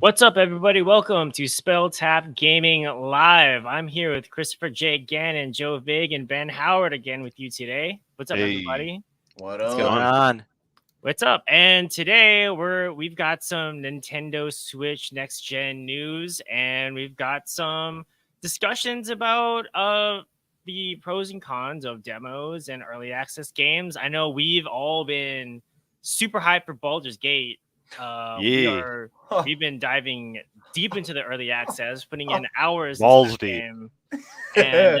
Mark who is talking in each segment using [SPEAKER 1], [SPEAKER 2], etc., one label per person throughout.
[SPEAKER 1] What's up, everybody? Welcome to Spell Tap Gaming Live. I'm here with Christopher J. Gannon, Joe Vig, and Ben Howard again with you today. What's up, everybody?
[SPEAKER 2] What's
[SPEAKER 3] What's going on?
[SPEAKER 1] What's up? And today we've got some Nintendo Switch next gen news, and we've got some discussions about the pros and cons of demos and early access games. I know we've all been super hyped for Baldur's Gate. We've been diving deep into the early access, putting in hours into the game, and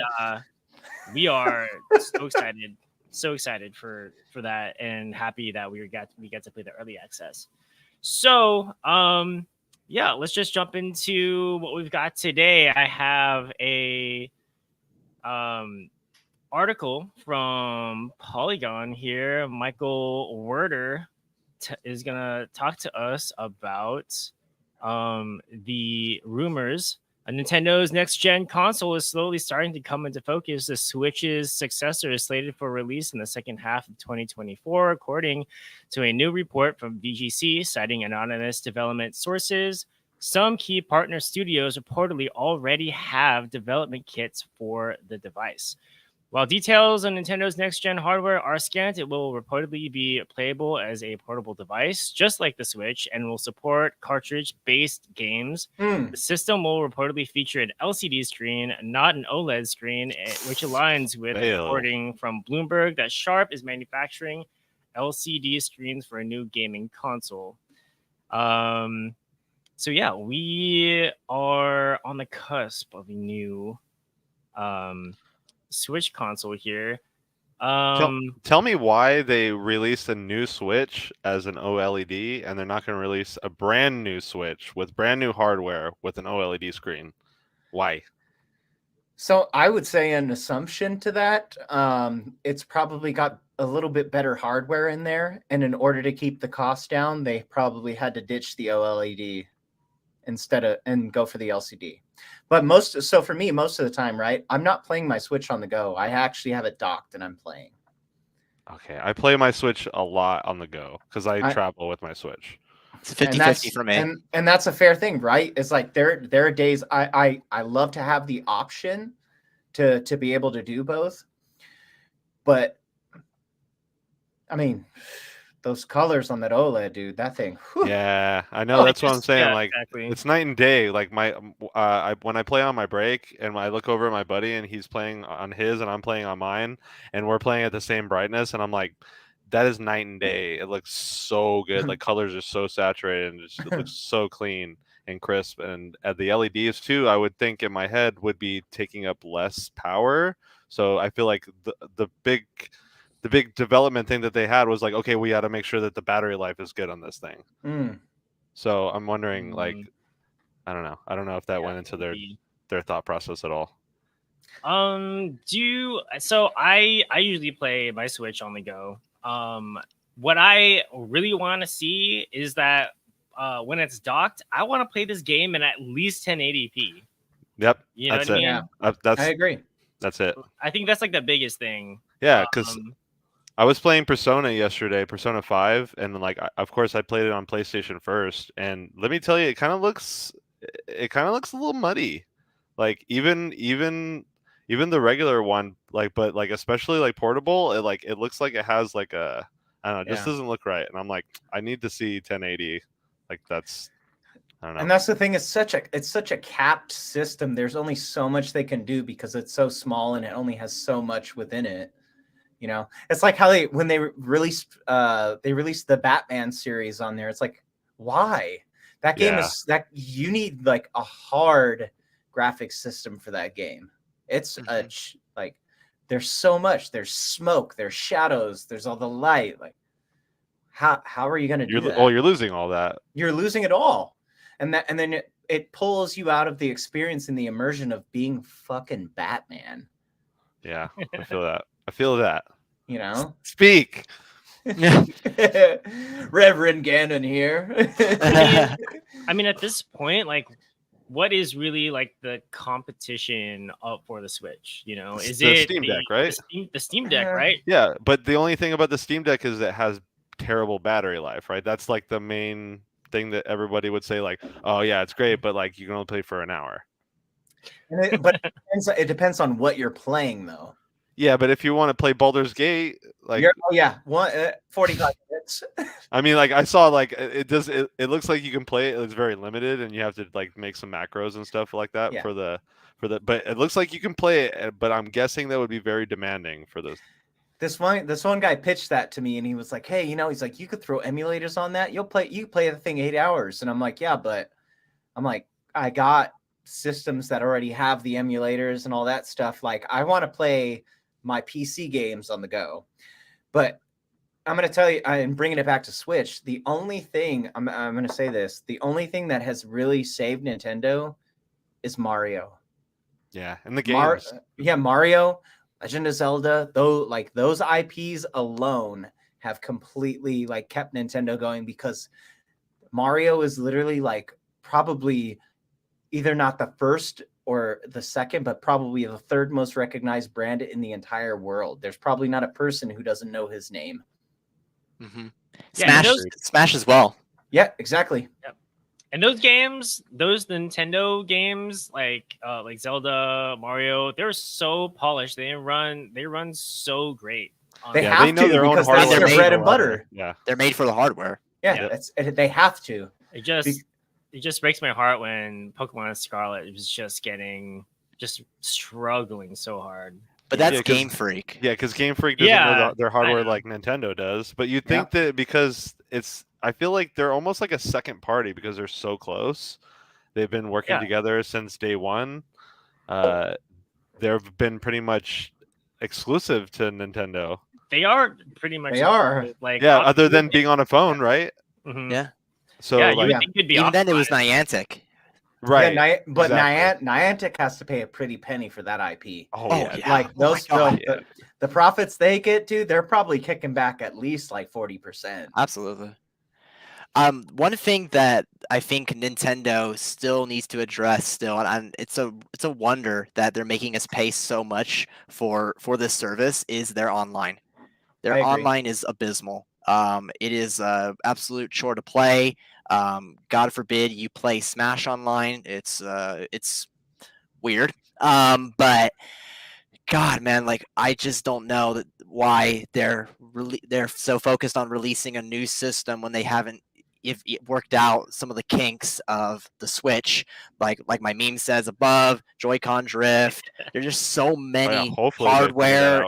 [SPEAKER 1] we are so excited for that, and happy that we get to play the early access. So, yeah, let's just jump into what we've got today. I have a article from Polygon here. Michael Werder is gonna talk to us about the rumors. Nintendo's next-gen console is slowly starting to come into focus. The Switch's successor is slated for release in the second half of 2024, according to a new report from VGC, citing anonymous development sources. Some key partner studios reportedly already have development kits for the device. While details on Nintendo's next-gen hardware are scant, it will reportedly be playable as a portable device, just like the Switch, and will support cartridge-based games. The system will reportedly feature an LCD screen, not an OLED screen, which aligns with reporting from Bloomberg that Sharp is manufacturing LCD screens for a new gaming console. So yeah, we are on the cusp of a new Switch console here.
[SPEAKER 2] Tell me why they released a new Switch as an OLED and they're not going to release a brand new Switch with brand new hardware with an OLED screen. Why?
[SPEAKER 3] So I would say an assumption to that, it's probably got a little bit better hardware in there, and in order to keep the cost down, they probably had to ditch the OLED and go for the LCD. But for me, most of the time, right, I'm not playing my Switch on the go. I actually have it docked and I'm playing.
[SPEAKER 2] Okay, I play my Switch a lot on the go because I travel with my Switch.
[SPEAKER 4] It's 50-50 for me.
[SPEAKER 3] And that's a fair thing, right? It's like there are days I love to have the option to be able to do both. But I mean, those colors on that OLED, dude, that thing.
[SPEAKER 2] Whew. Yeah, I know. That's what I'm saying. Yeah, like, exactly. It's night and day. Like when I play on my break and I look over at my buddy and he's playing on his and I'm playing on mine and we're playing at the same brightness and I'm like, that is night and day. It looks so good. Like colors are so saturated and it looks so clean and crisp. And the LEDs too, I would think in my head would be taking up less power. So I feel like the big development thing that they had was like, okay, we got to make sure that the battery life is good on this thing. So I'm wondering, like, I don't know if that went into their thought process at all.
[SPEAKER 1] So I usually play my Switch on the go. What I really want to see is that when it's docked, I want to play this game in at least 1080p.
[SPEAKER 2] Yep,
[SPEAKER 1] you know what I mean?
[SPEAKER 3] Yeah, I agree.
[SPEAKER 2] That's it.
[SPEAKER 1] I think that's like the biggest thing.
[SPEAKER 2] Yeah, because I was playing Persona yesterday, Persona 5, and like, of course, I played it on PlayStation first. And let me tell you, it kind of looks a little muddy. Like even the regular one, like, but like especially like portable, it looks like it has like a, I don't know, it just doesn't look right. And I'm like, I need to see 1080. Like that's, I don't know.
[SPEAKER 3] And that's the thing. It's such a capped system. There's only so much they can do because it's so small and it only has so much within it. You know, it's like how when they released the Batman series on there. It's like, why? That game is that you need like a hard graphics system for that game. It's like there's so much. There's smoke. There's shadows. There's all the light. Like how are you going to do that?
[SPEAKER 2] Oh, you're losing all that.
[SPEAKER 3] You're losing it all, and then it pulls you out of the experience and the immersion of being fucking Batman.
[SPEAKER 2] Yeah, I feel that. I feel that.
[SPEAKER 3] You know?
[SPEAKER 2] Speak.
[SPEAKER 3] Reverend Gannon here.
[SPEAKER 1] I mean, at this point, like, what is really like the competition up for the Switch? You know, is
[SPEAKER 2] the
[SPEAKER 1] it
[SPEAKER 2] Steam Deck, right?
[SPEAKER 1] The Steam Deck, right?
[SPEAKER 2] Yeah, but the only thing about the Steam Deck is it has terrible battery life, right? That's like the main thing that everybody would say like, oh yeah, it's great, but like you can only play for an hour.
[SPEAKER 3] But it depends on what you're playing, though.
[SPEAKER 2] Yeah, but if you want to play Baldur's Gate, like
[SPEAKER 3] 45 minutes.
[SPEAKER 2] I mean, like I saw, like it looks like you can play it. It's very limited, and you have to like make some macros and stuff like that for the. But it looks like you can play it. But I'm guessing that would be very demanding for this.
[SPEAKER 3] This one guy pitched that to me, and he was like, "Hey, he's like, you could throw emulators on that. You play the thing 8 hours." And I'm like, "Yeah, but I'm like, I got systems that already have the emulators and all that stuff. Like, I want to play my PC games on the go." But I'm going to tell you, and bringing it back to Switch, the only thing I'm going to say this: the only thing that has really saved Nintendo is Mario.
[SPEAKER 2] Yeah, and the games.
[SPEAKER 3] Mario. Legend of Zelda, though, like those IPs alone have completely like kept Nintendo going, because Mario is literally like probably either not the first or the second, but probably the third most recognized brand in the entire world. There's probably not a person who doesn't know his name.
[SPEAKER 4] Mm-hmm.
[SPEAKER 1] Yeah,
[SPEAKER 4] Smash as well.
[SPEAKER 3] Yeah, exactly.
[SPEAKER 1] Yep. And those games, those Nintendo games, like Zelda, Mario, they're so polished. They run so great.
[SPEAKER 3] They know their own hardware. That's their bread and butter.
[SPEAKER 2] Yeah,
[SPEAKER 4] they're made for the hardware.
[SPEAKER 3] Yeah, they have to.
[SPEAKER 1] It just breaks my heart when Pokemon Scarlet was just struggling so hard.
[SPEAKER 4] But that's Game Freak.
[SPEAKER 2] Yeah, because Game Freak doesn't know their hardware like Nintendo does. But you think that because I feel like they're almost like a second party because they're so close. They've been working together since day one. They've been pretty much exclusive to Nintendo.
[SPEAKER 1] They are pretty much.
[SPEAKER 3] They are.
[SPEAKER 1] Like,
[SPEAKER 2] other than being on a phone, right?
[SPEAKER 1] Mm-hmm.
[SPEAKER 4] Yeah.
[SPEAKER 2] So
[SPEAKER 1] you would think it'd be
[SPEAKER 4] even then it was Niantic.
[SPEAKER 2] Right.
[SPEAKER 3] Yeah, but exactly. Niantic has to pay a pretty penny for that IP.
[SPEAKER 2] Oh yeah.
[SPEAKER 3] Like the profits they get to, they're probably kicking back at least like 40%.
[SPEAKER 4] Absolutely. One thing that I think Nintendo still needs to address and it's a wonder that they're making us pay so much for this service, is their online. Their online is abysmal. It is absolute chore to play. God forbid you play Smash online. It's weird. But God, man, like I just don't know why they're so focused on releasing a new system when they haven't worked out some of the kinks of the Switch. Like my meme says above, Joy-Con drift. There's just so many hardware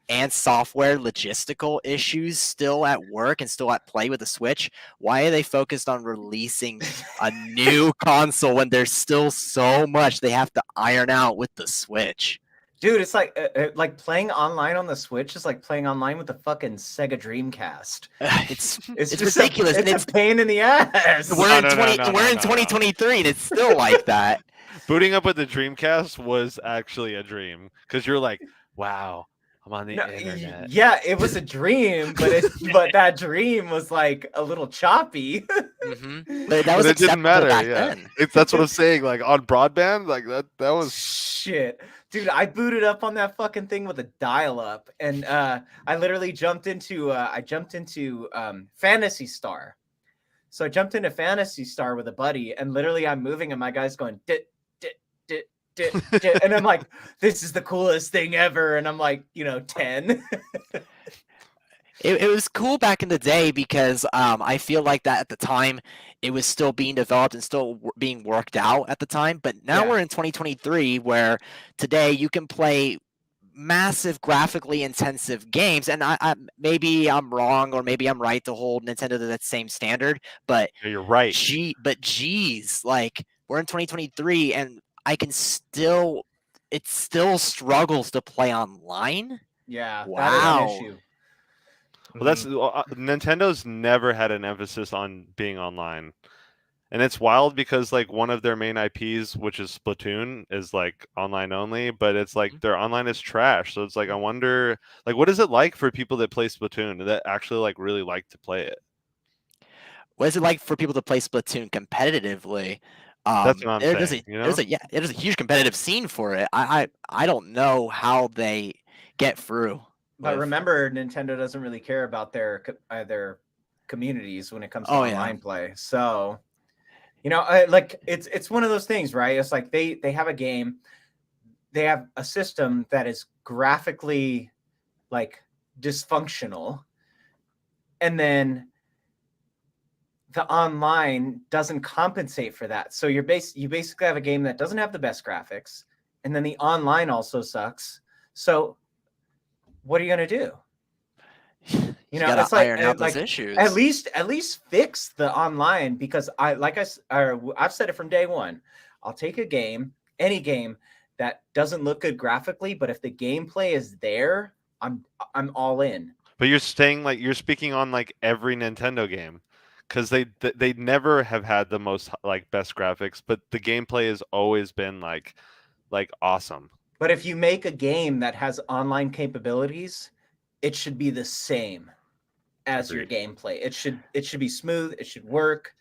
[SPEAKER 4] and software logistical issues still at work and still at play with the Switch. Why are they focused on releasing a new console when there's still so much they have to iron out with the Switch?
[SPEAKER 3] Dude, it's like playing online on the Switch is like playing online with the fucking Sega Dreamcast.
[SPEAKER 4] It's ridiculous.
[SPEAKER 3] It's a pain in the ass.
[SPEAKER 4] We're in 2023 and it's still like that.
[SPEAKER 2] Booting up with the Dreamcast was actually a dream because you're like, wow, I'm on the internet.
[SPEAKER 3] Yeah, it was a dream, but that dream was like a little choppy.
[SPEAKER 4] Mm-hmm. But it didn't matter. Then.
[SPEAKER 2] That's what I'm saying. Like on broadband, like that was
[SPEAKER 3] shit. Dude, I booted up on that fucking thing with a dial-up, and I literally jumped into Phantasy Star. So I jumped into Phantasy Star with a buddy, and literally I'm moving, and my guy's going dit dit dit dit dit, and I'm like, this is the coolest thing ever, and I'm like, 10.
[SPEAKER 4] It was cool back in the day because I feel like that at the time it was still being developed and still being worked out at the time. But now we're in 2023 where today you can play massive graphically intensive games. And I maybe I'm wrong or maybe I'm right to hold Nintendo to that same standard. But
[SPEAKER 2] you're right.
[SPEAKER 4] Geez, like we're in 2023 and it still struggles to play online.
[SPEAKER 3] Yeah.
[SPEAKER 4] Wow.
[SPEAKER 3] That is an issue.
[SPEAKER 2] Well, that's Nintendo's never had an emphasis on being online, and it's wild because like one of their main IPs, which is Splatoon, is like online only, but it's like their online is trash. So it's like I wonder, like, what is it like for people that play Splatoon that actually like really like to play it?
[SPEAKER 4] What is it like for people to play Splatoon competitively?
[SPEAKER 2] That's what I'm saying.
[SPEAKER 4] There's a huge competitive scene for it. I don't know how they get through.
[SPEAKER 3] But remember, Nintendo doesn't really care about their communities when it comes to online play. So, like it's one of those things, right? It's like they have a game, they have a system that is graphically like dysfunctional, and then the online doesn't compensate for that. So you basically have a game that doesn't have the best graphics, and then the online also sucks. So what are you gonna do?
[SPEAKER 4] It's like iron out those issues.
[SPEAKER 3] At least fix the online, because I've said it from day one. I'll take a game, any game that doesn't look good graphically, but if the gameplay is there, I'm all in.
[SPEAKER 2] But you're speaking on like every Nintendo game, because they never have had the most like best graphics, but the gameplay has always been like awesome.
[SPEAKER 3] But if you make a game that has online capabilities, it should be the same as your gameplay. It should be smooth. It should work.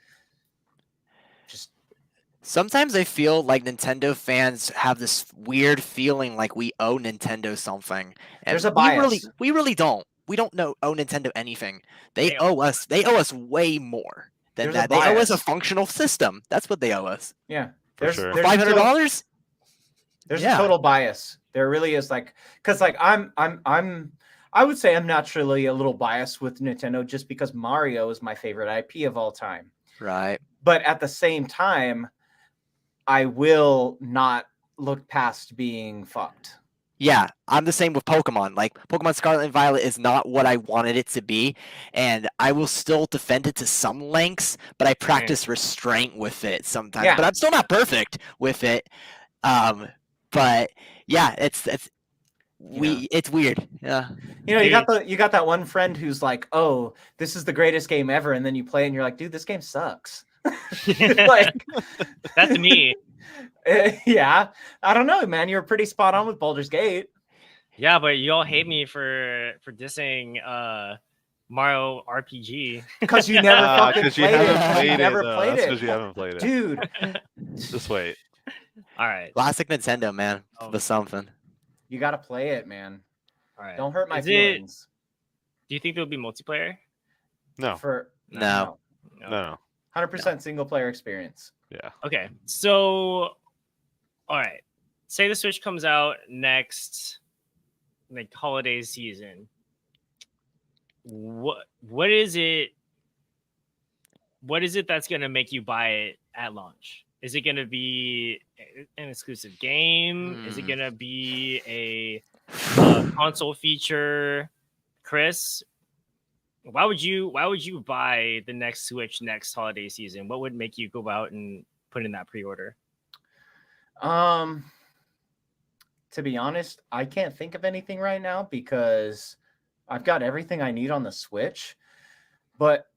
[SPEAKER 4] Sometimes I feel like Nintendo fans have this weird feeling like we owe Nintendo something. And
[SPEAKER 3] there's a bias.
[SPEAKER 4] We really don't. We don't owe Nintendo anything. They owe us way more than that. They owe us a functional system. That's what they owe us.
[SPEAKER 3] Yeah.
[SPEAKER 2] There's
[SPEAKER 4] $500.
[SPEAKER 3] There's a total bias. There really is, because I would say I'm naturally a little biased with Nintendo just because Mario is my favorite IP of all time.
[SPEAKER 4] Right.
[SPEAKER 3] But at the same time, I will not look past being fucked.
[SPEAKER 4] Yeah, I'm the same with Pokemon. Like, Pokemon Scarlet and Violet is not what I wanted it to be, and I will still defend it to some lengths, but I practice restraint with it sometimes. Yeah. But I'm still not perfect with it. But yeah, it's weird. Yeah.
[SPEAKER 3] You got that one friend who's like, "Oh, this is the greatest game ever," and then you play it and you're like, "Dude, this game sucks."
[SPEAKER 1] Like, that's me.
[SPEAKER 3] Yeah, I don't know, man. You're pretty spot on with Baldur's Gate.
[SPEAKER 1] Yeah, but you all hate me for dissing Mario RPG
[SPEAKER 3] because you never fucking played it.
[SPEAKER 2] You never played it. Because you haven't played it,
[SPEAKER 3] dude.
[SPEAKER 2] Just wait.
[SPEAKER 1] All right,
[SPEAKER 4] classic Nintendo, man. Was something.
[SPEAKER 3] You got to play it, man.
[SPEAKER 1] All right.
[SPEAKER 3] Don't hurt my feelings.
[SPEAKER 1] Do you think there'll be multiplayer?
[SPEAKER 2] No.
[SPEAKER 4] No.
[SPEAKER 3] 100% single player experience.
[SPEAKER 2] Yeah.
[SPEAKER 1] Okay. So, all right. Say the Switch comes out next, like, holiday season. What is it? What is it that's gonna make you buy it at launch? Is it gonna be an exclusive game? Is it gonna be a console feature? Chris, why would you buy the next Switch next holiday season? What would make you go out and put in that pre-order?
[SPEAKER 3] To be honest, I can't think of anything right now because I've got everything I need on the Switch. But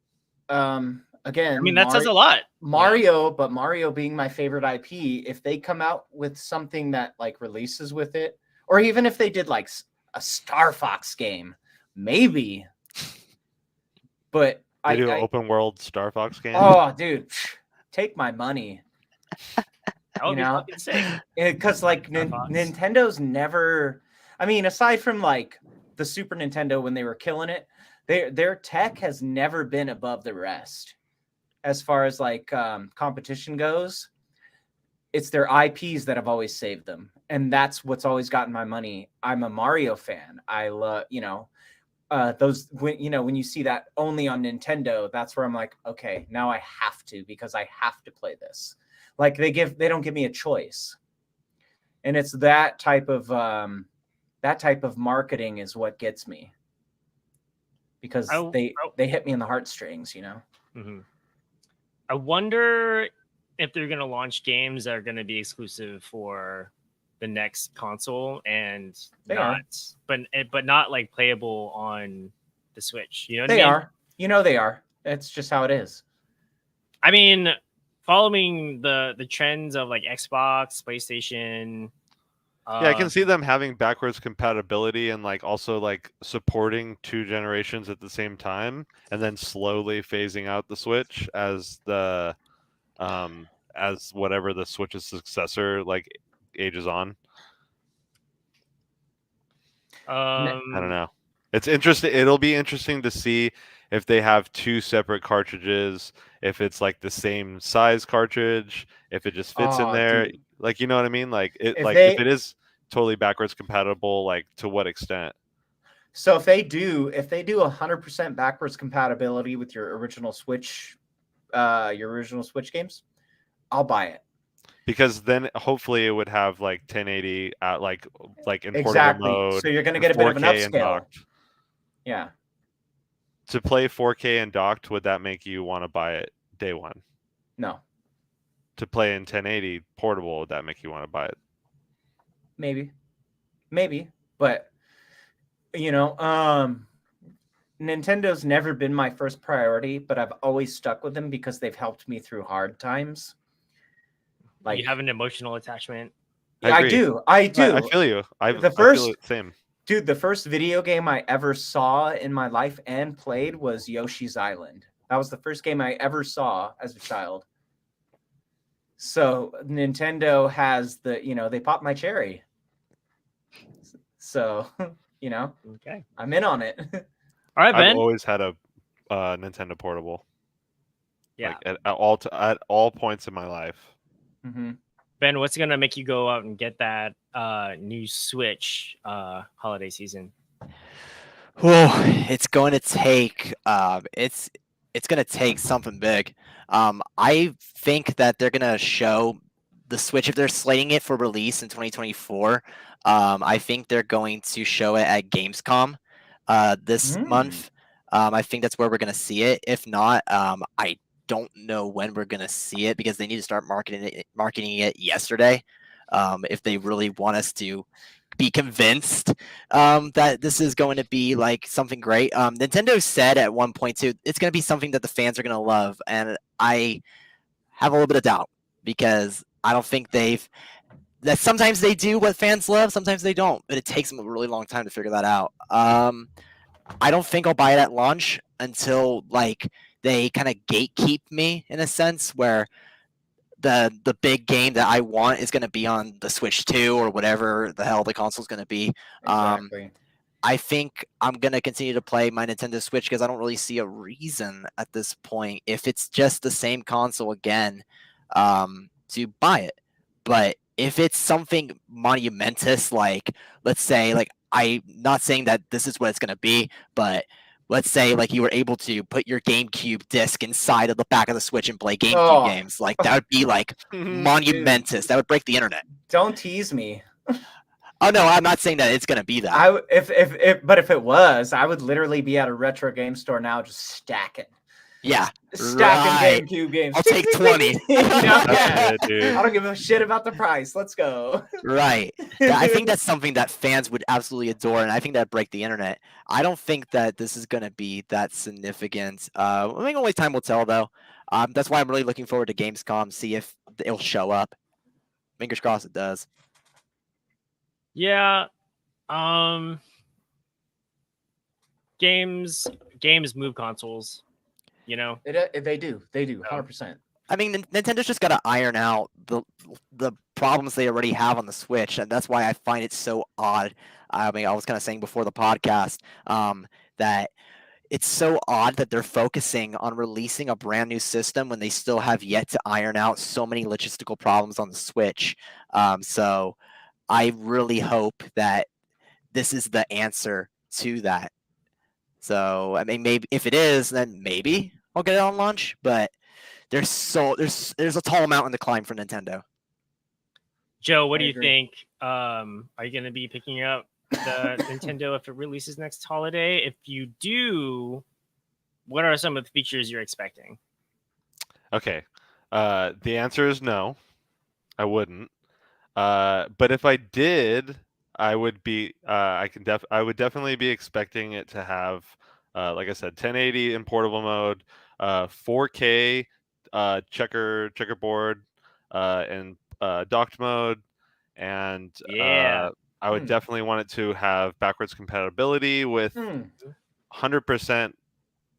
[SPEAKER 3] again,
[SPEAKER 1] I mean, that says a lot.
[SPEAKER 3] But Mario being my favorite IP, if they come out with something that like releases with it, or even if they did like a Star Fox game, maybe. But
[SPEAKER 2] they do an open world Star Fox game.
[SPEAKER 3] Oh, dude, take my money.
[SPEAKER 1] That would be fucking sick.
[SPEAKER 3] Because like Nintendo's never. I mean, aside from like the Super Nintendo when they were killing it, their tech has never been above the rest. As far as like competition goes, it's their IPs that have always saved them, and that's what's always gotten my money. I'm a Mario fan. I love those when you see that only on Nintendo, that's where I'm like, okay, now I have to, because I have to play this. Like they don't give me a choice, and it's that type of marketing is what gets me, because they hit me in the heartstrings,
[SPEAKER 1] Mm-hmm. I wonder if they're going to launch games that are going to be exclusive for the next console and but not like playable on the Switch. You know what I mean?
[SPEAKER 3] They are. They are. It's just how it is.
[SPEAKER 1] I mean, following the trends of like Xbox, PlayStation.
[SPEAKER 2] Yeah, I can see them having backwards compatibility and like also like supporting 2 generations at the same time, and then slowly phasing out the Switch as the as whatever the Switch's successor like ages on. I don't know. It's interesting. It'll be interesting to see if they have 2 separate cartridges, if it's like the same size cartridge, if it just fits in there,
[SPEAKER 3] Dude.
[SPEAKER 2] like you know what I mean? Like it,
[SPEAKER 3] If
[SPEAKER 2] if it is totally backwards compatible, like to what extent?
[SPEAKER 3] So if they do 100% backwards compatibility with your original Switch games, I'll buy it.
[SPEAKER 2] Because then hopefully it would have like 1080 at like in portable mode.
[SPEAKER 3] So you're going to get a bit of an
[SPEAKER 2] 4K and
[SPEAKER 3] upscale.
[SPEAKER 2] docked.
[SPEAKER 3] Yeah.
[SPEAKER 2] To play 4K and docked, would that make you want to buy it day one?
[SPEAKER 3] No.
[SPEAKER 2] To play in 1080 portable, would that make you want to buy it?
[SPEAKER 3] Maybe, but Nintendo's never been my first priority, but I've always stuck with them because they've helped me through hard times.
[SPEAKER 1] Like, you have an emotional attachment.
[SPEAKER 3] I do. I
[SPEAKER 2] feel you. I feel the same.
[SPEAKER 3] Dude, the first video game I ever saw in my life and played was Yoshi's Island. That was the first game I ever saw as a child. So Nintendo has they popped my cherry. So,
[SPEAKER 1] okay,
[SPEAKER 3] I'm in on it.
[SPEAKER 1] All right, Ben.
[SPEAKER 2] I've always had a Nintendo portable.
[SPEAKER 1] Yeah,
[SPEAKER 2] like at all points in my life.
[SPEAKER 3] Mm-hmm.
[SPEAKER 1] Ben, what's gonna make you go out and get that new Switch holiday season?
[SPEAKER 4] Well, it's going to take it's going to take something big. I think that they're going to show the Switch if they're slating it for release in 2024. I think they're going to show it at Gamescom this month. I think that's where we're going to see it. If not, I don't know when we're going to see it because they need to start marketing it yesterday. If they really want us to be convinced that this is going to be like something great. Nintendo said at one point too, it's going to be something that the fans are going to love, and I have a little bit of doubt because I don't think that sometimes they do what fans love, sometimes they don't, but it takes them a really long time to figure that out. I don't think I'll buy it at launch until like they kind of gatekeep me in a sense where the big game that I want is going to be on the Switch 2 or whatever the hell the console is going to be.
[SPEAKER 3] Exactly.
[SPEAKER 4] I think I'm going to continue to play my Nintendo Switch because I don't really see a reason at this point, if it's just the same console again, to buy it. But if it's something monumentous, like let's say, like I'm not saying that this is what it's going to be, but let's say like you were able to put your GameCube disc inside of the back of the Switch and play GameCube games, like that would be like monumentous. Dude. That would break the internet.
[SPEAKER 3] Don't tease me.
[SPEAKER 4] Oh no, I'm not saying that it's gonna be that.
[SPEAKER 3] If it was, I would literally be at a retro game store now, just stacking.
[SPEAKER 4] Yeah,
[SPEAKER 3] stacking GameCube games.
[SPEAKER 4] I'll take 20.
[SPEAKER 3] I don't give a shit about the price. Let's go.
[SPEAKER 4] Right. Yeah, I think that's something that fans would absolutely adore, and I think that'd break the internet. I don't think that this is gonna be that significant. I think only time will tell, though. That's why I'm really looking forward to Gamescom. See if it'll show up. Fingers crossed it does.
[SPEAKER 1] Yeah. Games move consoles, you know.
[SPEAKER 3] They do 100%.
[SPEAKER 4] I mean, Nintendo's just got to iron out the problems they already have on the Switch, and that's why I find it so odd. I mean, I was kind of saying before the podcast that it's so odd that they're focusing on releasing a brand new system when they still have yet to iron out so many logistical problems on the Switch. So I really hope that this is the answer to that. So, I mean, maybe if it is, then maybe I'll get it on launch, but there's a tall mountain to climb for Nintendo.
[SPEAKER 1] Joe, what do you think? Are you going to be picking up the Nintendo if it releases next holiday? If you do, what are some of the features you're expecting?
[SPEAKER 2] Okay. The answer is no. I wouldn't. But if I did, I would be. I would definitely be expecting it to have, like I said, 1080 in portable mode, 4K checkerboard, and docked mode, and I would definitely want it to have backwards compatibility with 100%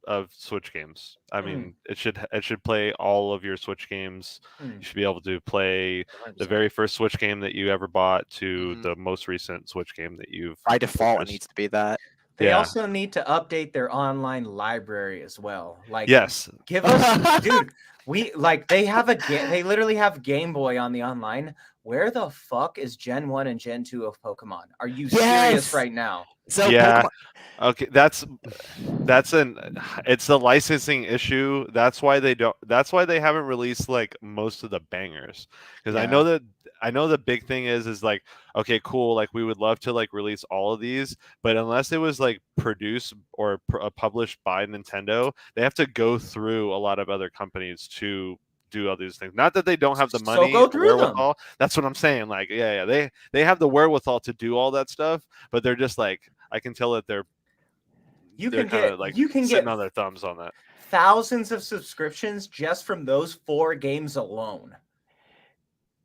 [SPEAKER 2] of Switch games. I mean, it should play all of your Switch games. You should be able to play 100%. The very first Switch game that you ever bought to the most recent Switch game that you've
[SPEAKER 4] by default purchased. It needs to be that.
[SPEAKER 3] They also need to update their online library as well. Like,
[SPEAKER 2] yes,
[SPEAKER 3] give us, dude. They literally have Game Boy on the online. Where the fuck is Gen 1 and Gen 2 of Pokemon? Are you serious right now?
[SPEAKER 4] So
[SPEAKER 2] yeah.
[SPEAKER 4] Pokemon...
[SPEAKER 2] Okay, it's the licensing issue. That's why they haven't released like most of the bangers. Because I know the big thing is like, okay, cool, like we would love to like release all of these, but unless it was like produced or published by Nintendo, they have to go through a lot of other companies to do all these things. Not that they don't have the money
[SPEAKER 3] go through
[SPEAKER 2] or wherewithal. That's what I'm saying. Like, they have the wherewithal to do all that stuff, but they're just like, I can tell that they're sitting on their thumbs on that.
[SPEAKER 3] Thousands of subscriptions just from those 4 games alone.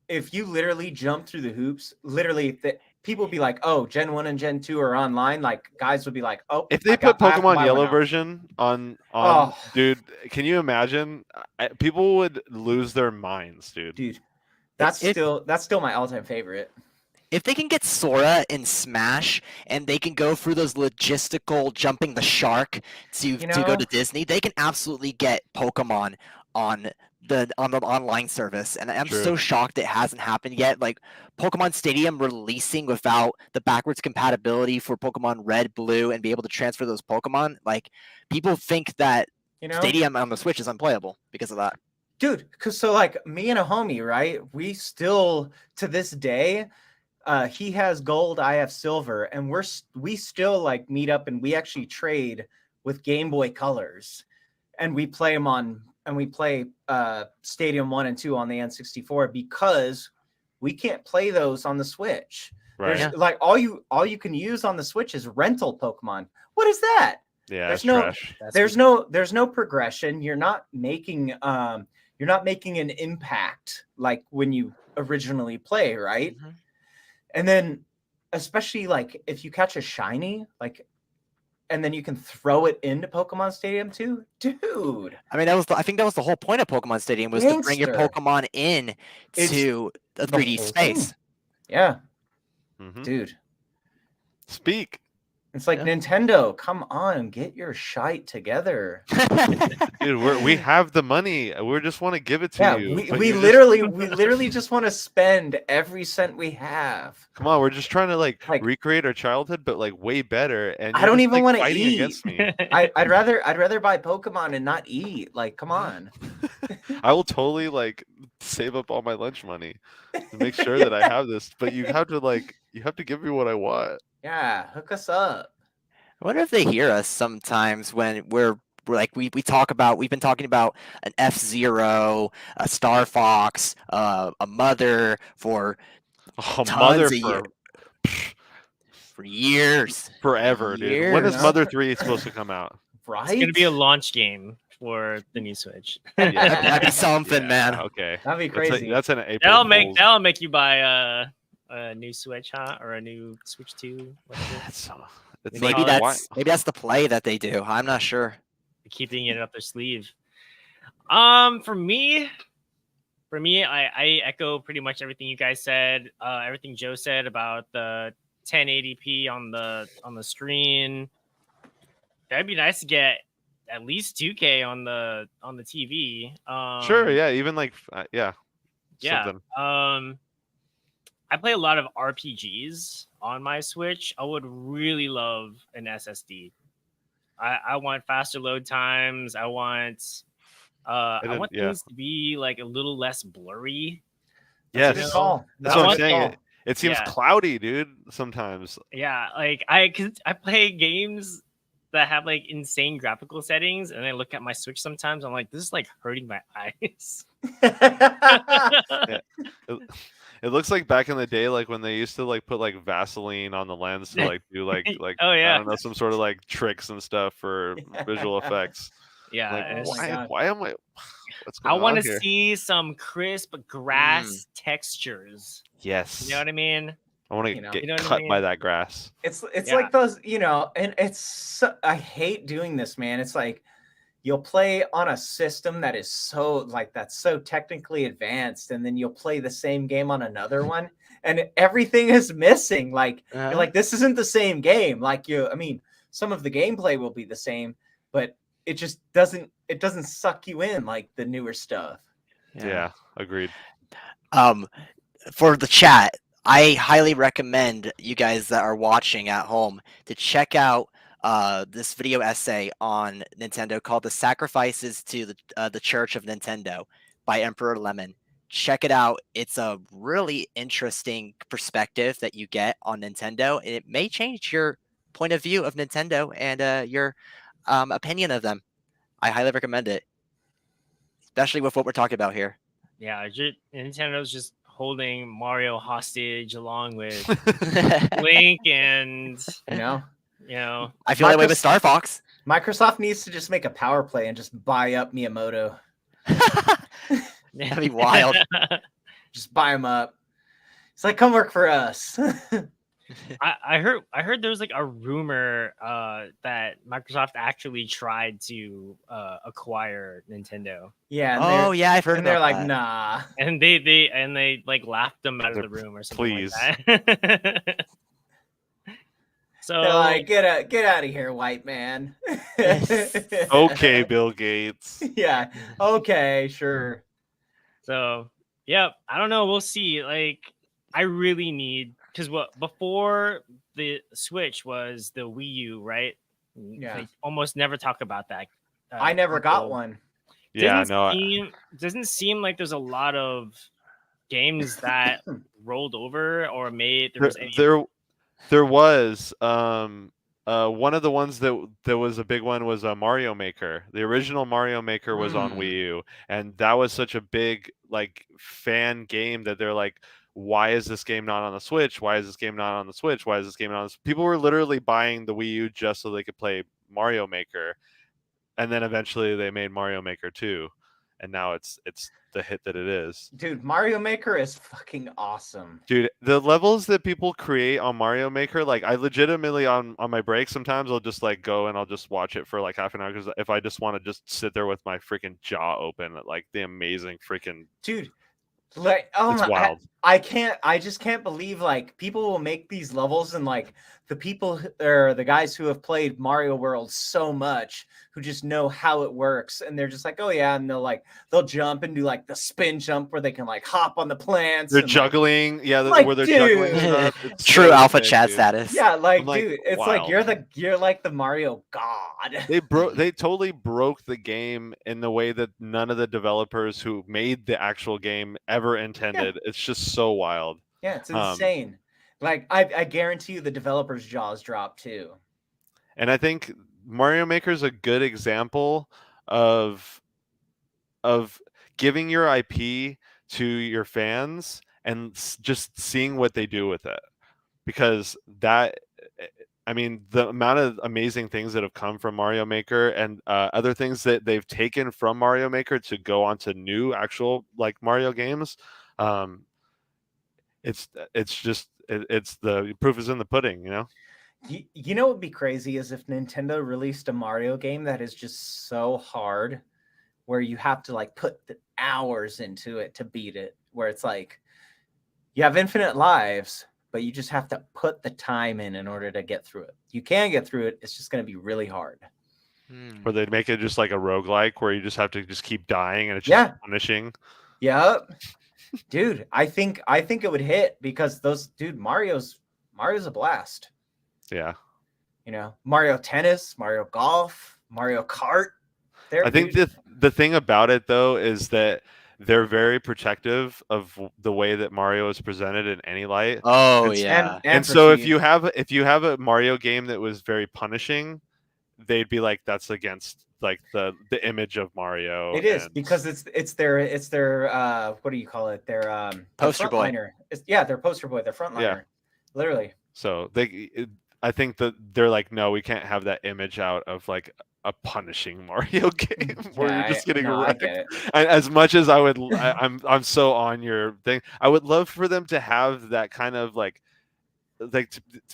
[SPEAKER 3] If you literally jump through the hoops, literally people would be like, oh, Gen 1 and Gen 2 are online. Like, guys would be like, oh,
[SPEAKER 2] if they put Pokemon Yellow version on dude, can you imagine? People would lose their minds, dude.
[SPEAKER 3] That's still my all-time favorite.
[SPEAKER 4] If they can get Sora in Smash and they can go through those logistical jumping the shark to go to Disney, they can absolutely get Pokemon on the online service. And I'm so shocked it hasn't happened yet. Like Pokemon Stadium releasing without the backwards compatibility for Pokemon Red, Blue, and be able to transfer those Pokemon. Like people think that Stadium on the Switch is unplayable because of that.
[SPEAKER 3] Dude, because so like me and a homie, right? We still to this day. He has gold, I have silver, and we still like meet up and we actually trade with Game Boy Colors, and we play Stadium 1 and 2 on the N64 because we can't play those on the Switch. Right. Like all you can use on the Switch is rental Pokemon. What is that?
[SPEAKER 2] Yeah,
[SPEAKER 3] there's no progression. You're not making an impact like when you originally play, right? Mm-hmm. And then, especially like if you catch a shiny, like, and then you can throw it into Pokemon Stadium too, dude.
[SPEAKER 4] I mean, I think that was the whole point of Pokemon Stadium was to bring your Pokemon in to the 3D space.
[SPEAKER 3] Yeah,
[SPEAKER 2] mm-hmm.
[SPEAKER 3] Dude.
[SPEAKER 2] Speak.
[SPEAKER 3] It's like Nintendo, come on, get your shite together.
[SPEAKER 2] Dude, we have the money. We just want to give it to you.
[SPEAKER 3] We literally just want to spend every cent we have.
[SPEAKER 2] Come on, we're just trying to like recreate our childhood, but like way better. And
[SPEAKER 3] I don't even want to eat.
[SPEAKER 2] Against me.
[SPEAKER 3] I'd rather buy Pokemon and not eat. Like, come on.
[SPEAKER 2] I will totally like save up all my lunch money to make sure that I have this. But you have to give me what I want.
[SPEAKER 3] Yeah, hook us up.
[SPEAKER 4] I wonder if they hear us sometimes when we're like we've been talking about an F-Zero, a Star Fox, a Mother for for years,
[SPEAKER 2] forever, dude. When is Mother 3 supposed to come out?
[SPEAKER 3] Right,
[SPEAKER 1] it's gonna be a launch game for the new Switch.
[SPEAKER 4] That'd be something, man.
[SPEAKER 2] Okay,
[SPEAKER 3] that'd be crazy.
[SPEAKER 2] That's an April.
[SPEAKER 1] That'll make you buy a new Switch, or a new Switch 2.
[SPEAKER 4] Maybe that's the play that they do. I'm not sure.
[SPEAKER 1] Keeping it up their sleeve. For me, I echo pretty much everything you guys said. Everything Joe said about the 1080p on the screen. That'd be nice to get at least 2K on the TV.
[SPEAKER 2] Sure, yeah, even like
[SPEAKER 1] something. I play a lot of RPGs on my Switch. I would really love an SSD. I want faster load times. I want things to be like a little less blurry.
[SPEAKER 2] Yes, that's what I'm saying. It seems cloudy, dude. Sometimes.
[SPEAKER 1] Yeah, like I play games that have like insane graphical settings, and I look at my Switch sometimes. I'm like, this is like hurting my eyes.
[SPEAKER 2] It looks like back in the day, like when they used to like put like Vaseline on the lens to like do like
[SPEAKER 1] oh yeah,
[SPEAKER 2] I don't know, some sort of like tricks and stuff for visual effects.
[SPEAKER 1] Yeah,
[SPEAKER 2] like, why am I? What's going on?
[SPEAKER 1] I want to see some crisp grass textures.
[SPEAKER 2] Yes,
[SPEAKER 1] you know what I mean.
[SPEAKER 2] I want to get cut by that grass.
[SPEAKER 3] It's like those, and I hate doing this, man. It's like you'll play on a system that is so technically advanced, and then you'll play the same game on another one, and everything is missing. Like you're like, this isn't the same game. Like some of the gameplay will be the same, but it just doesn't suck you in like the newer stuff.
[SPEAKER 2] Yeah, agreed.
[SPEAKER 4] For the chat, I highly recommend you guys that are watching at home to check out this video essay on Nintendo called "The Sacrifices to the Church of Nintendo" by Emperor Lemon. Check it out. It's a really interesting perspective that you get on Nintendo, and it may change your point of view of Nintendo and your opinion of them. I highly recommend it, especially with what we're talking about here.
[SPEAKER 1] Yeah, Nintendo's just holding Mario hostage along with Link, and
[SPEAKER 3] you know,
[SPEAKER 4] I feel that way with Star Fox.
[SPEAKER 3] Microsoft needs to just make a power play and just buy up Miyamoto.
[SPEAKER 4] That'd be wild.
[SPEAKER 3] Just buy him up. It's like, come work for us.
[SPEAKER 1] I heard there was like a rumor that Microsoft actually tried to acquire Nintendo.
[SPEAKER 3] Yeah.
[SPEAKER 4] Yeah, I've heard.
[SPEAKER 3] And they're like,
[SPEAKER 4] that.
[SPEAKER 3] nah.
[SPEAKER 1] And they like laughed them out of the room or something.
[SPEAKER 2] Please.
[SPEAKER 1] Like that. So
[SPEAKER 3] they're like, get out of here, white man.
[SPEAKER 2] Okay, Bill Gates.
[SPEAKER 3] Yeah. Okay, sure.
[SPEAKER 1] So yeah, I don't know. We'll see. Like, I really need, because before the Switch was the Wii U, right?
[SPEAKER 3] Yeah.
[SPEAKER 1] They almost never talk about that.
[SPEAKER 3] I never got one.
[SPEAKER 2] Yeah,
[SPEAKER 1] doesn't seem like there's a lot of games that rolled over or made.
[SPEAKER 2] There was one of the ones that was a big one was Mario Maker. The original Mario Maker was on Wii U, and that was such a big like fan game that they're like, why is this game not on the Switch? Why is this game not on the Switch? Why is this game not on the... People were literally buying the Wii U just so they could play Mario Maker. And then eventually they made Mario Maker 2. And now it's the hit that it is.
[SPEAKER 3] Dude, Mario Maker is fucking awesome.
[SPEAKER 2] Dude, the levels that people create on Mario Maker, like I legitimately on my break sometimes I'll just like go and I'll just watch it for like half an hour, because if I just want to just sit there with my freaking jaw open at like the amazing freaking...
[SPEAKER 3] Dude, like, oh
[SPEAKER 2] it's
[SPEAKER 3] my,
[SPEAKER 2] wild.
[SPEAKER 3] I just can't believe like people will make these levels, and like the people or the guys who have played Mario World so much, who just know how it works, and they're just like, oh yeah, and they'll jump and do like the spin jump where they can like hop on the plants.
[SPEAKER 2] They're
[SPEAKER 3] and,
[SPEAKER 2] juggling,
[SPEAKER 3] like,
[SPEAKER 2] yeah,
[SPEAKER 3] like,
[SPEAKER 2] where they're
[SPEAKER 3] dude.
[SPEAKER 2] juggling.
[SPEAKER 4] True
[SPEAKER 2] so
[SPEAKER 4] alpha
[SPEAKER 2] sick,
[SPEAKER 4] chat
[SPEAKER 2] dude.
[SPEAKER 4] status.
[SPEAKER 3] Yeah, like,
[SPEAKER 2] like,
[SPEAKER 3] dude, it's
[SPEAKER 2] wow.
[SPEAKER 3] like you're like the Mario god.
[SPEAKER 2] They totally broke the game in the way that none of the developers who made the actual game ever intended. Yeah. It's just so wild.
[SPEAKER 3] Yeah, it's insane. Like I guarantee you the developers' jaws drop too.
[SPEAKER 2] And I think Mario Maker is a good example of giving your IP to your fans and just seeing what they do with it. Because that, I mean, the amount of amazing things that have come from Mario Maker and other things that they've taken from Mario Maker to go onto new actual like Mario games, it's the proof is in the pudding, you know.
[SPEAKER 3] You know what would be crazy is if Nintendo released a Mario game that is just so hard, where you have to like put the hours into it to beat it, where it's like you have infinite lives, but you just have to put the time in order to get through it. You can get through it. It's just going to be really hard.
[SPEAKER 2] Or they'd make it just like a roguelike where you just have to just keep dying and it's just punishing.
[SPEAKER 3] Yep. Dude, I think it would hit because Mario's a blast.
[SPEAKER 2] Yeah.
[SPEAKER 3] You know, Mario Tennis, Mario Golf, Mario Kart.
[SPEAKER 2] I think the thing about it though is that they're very protective of the way that Mario is presented in any light.
[SPEAKER 4] Oh, yeah.
[SPEAKER 2] And so if you have a Mario game that was very punishing, they'd be like, that's against like the image of Mario.
[SPEAKER 3] It is because it's their what do you call it? Their
[SPEAKER 4] poster boy.
[SPEAKER 3] Their poster boy, their frontliner. Yeah. Literally.
[SPEAKER 2] So I think that they're like, no, we can't have that image out of like a punishing Mario game where you're just getting wrecked. As much as I'm so on your thing, I would love for them to have that kind of like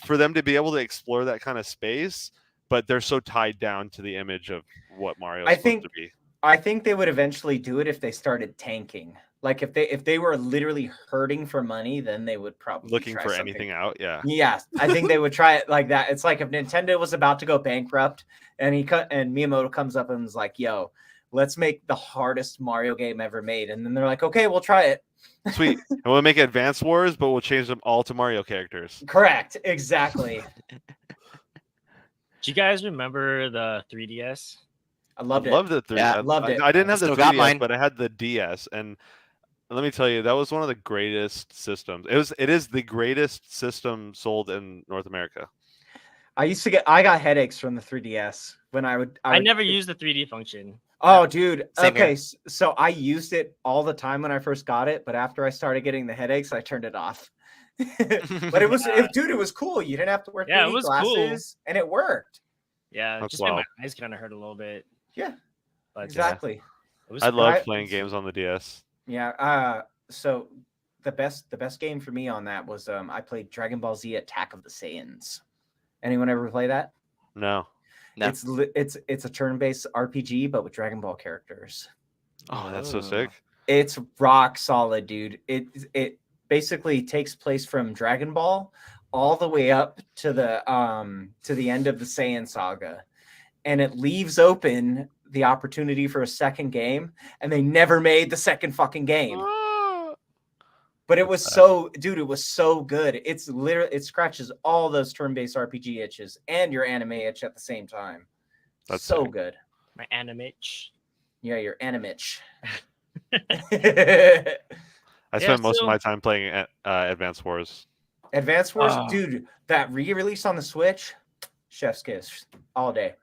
[SPEAKER 2] for them to be able to explore that kind of space, but they're so tied down to the image of what Mario is supposed to be.
[SPEAKER 3] I think they would eventually do it if they started tanking. Like if they were literally hurting for money, then they would probably
[SPEAKER 2] looking
[SPEAKER 3] try
[SPEAKER 2] for
[SPEAKER 3] something.
[SPEAKER 2] anything out. Yeah.
[SPEAKER 3] Yeah, I think they would try it like that. It's like if Nintendo was about to go bankrupt and Miyamoto comes up and is like, "Yo, let's make the hardest Mario game ever made," and then they're like, "Okay, we'll try it."
[SPEAKER 2] Sweet. And we'll make Advance Wars, but we'll change them all to Mario characters.
[SPEAKER 3] Correct. Exactly.
[SPEAKER 1] Do you guys remember the 3DS?
[SPEAKER 3] I loved it.
[SPEAKER 2] Loved it.
[SPEAKER 4] Yeah,
[SPEAKER 3] loved it.
[SPEAKER 2] I didn't have the
[SPEAKER 4] Still got
[SPEAKER 2] 3DS,
[SPEAKER 4] mine.
[SPEAKER 2] but I had the DS, and let me tell you, that was one of the greatest systems. It is the greatest system sold in North America.
[SPEAKER 3] I got headaches from the 3DS when I
[SPEAKER 1] never used the 3D function.
[SPEAKER 3] Oh, dude.
[SPEAKER 4] Same
[SPEAKER 3] Okay,
[SPEAKER 4] here.
[SPEAKER 3] so I used it all the time when I first got it, but after I started getting the headaches, I turned it off. But it was cool. You didn't have to wear 3D
[SPEAKER 1] it was
[SPEAKER 3] glasses, and it worked.
[SPEAKER 1] Yeah,
[SPEAKER 2] That's
[SPEAKER 1] just made my
[SPEAKER 2] wild.
[SPEAKER 1] eyes kind of hurt a little bit.
[SPEAKER 3] Yeah,
[SPEAKER 1] But,
[SPEAKER 3] exactly.
[SPEAKER 1] it was
[SPEAKER 2] I
[SPEAKER 1] fun.
[SPEAKER 2] loved playing games on the DS.
[SPEAKER 3] Yeah. So the best game for me on that was I played Dragon Ball Z Attack of the Saiyans. Anyone ever play that?
[SPEAKER 2] No.
[SPEAKER 4] No.
[SPEAKER 3] It's a turn-based RPG, but with Dragon Ball characters.
[SPEAKER 2] Oh, that's so sick.
[SPEAKER 3] It's rock solid, dude. It basically takes place from Dragon Ball all the way up to the end of the Saiyan saga, and it leaves open the opportunity for a second game, and they never made the second fucking game. But it was it was so good. It's literally, it scratches all those turn-based RPG itches and your anime itch at the same time.
[SPEAKER 2] That's
[SPEAKER 3] so
[SPEAKER 2] sick.
[SPEAKER 3] good.
[SPEAKER 1] My anime itch.
[SPEAKER 3] Yeah, your anime itch.
[SPEAKER 2] I spent most of my time playing Advance Wars.
[SPEAKER 3] Advance Wars, dude, that re-release on the Switch, chef's kiss all day.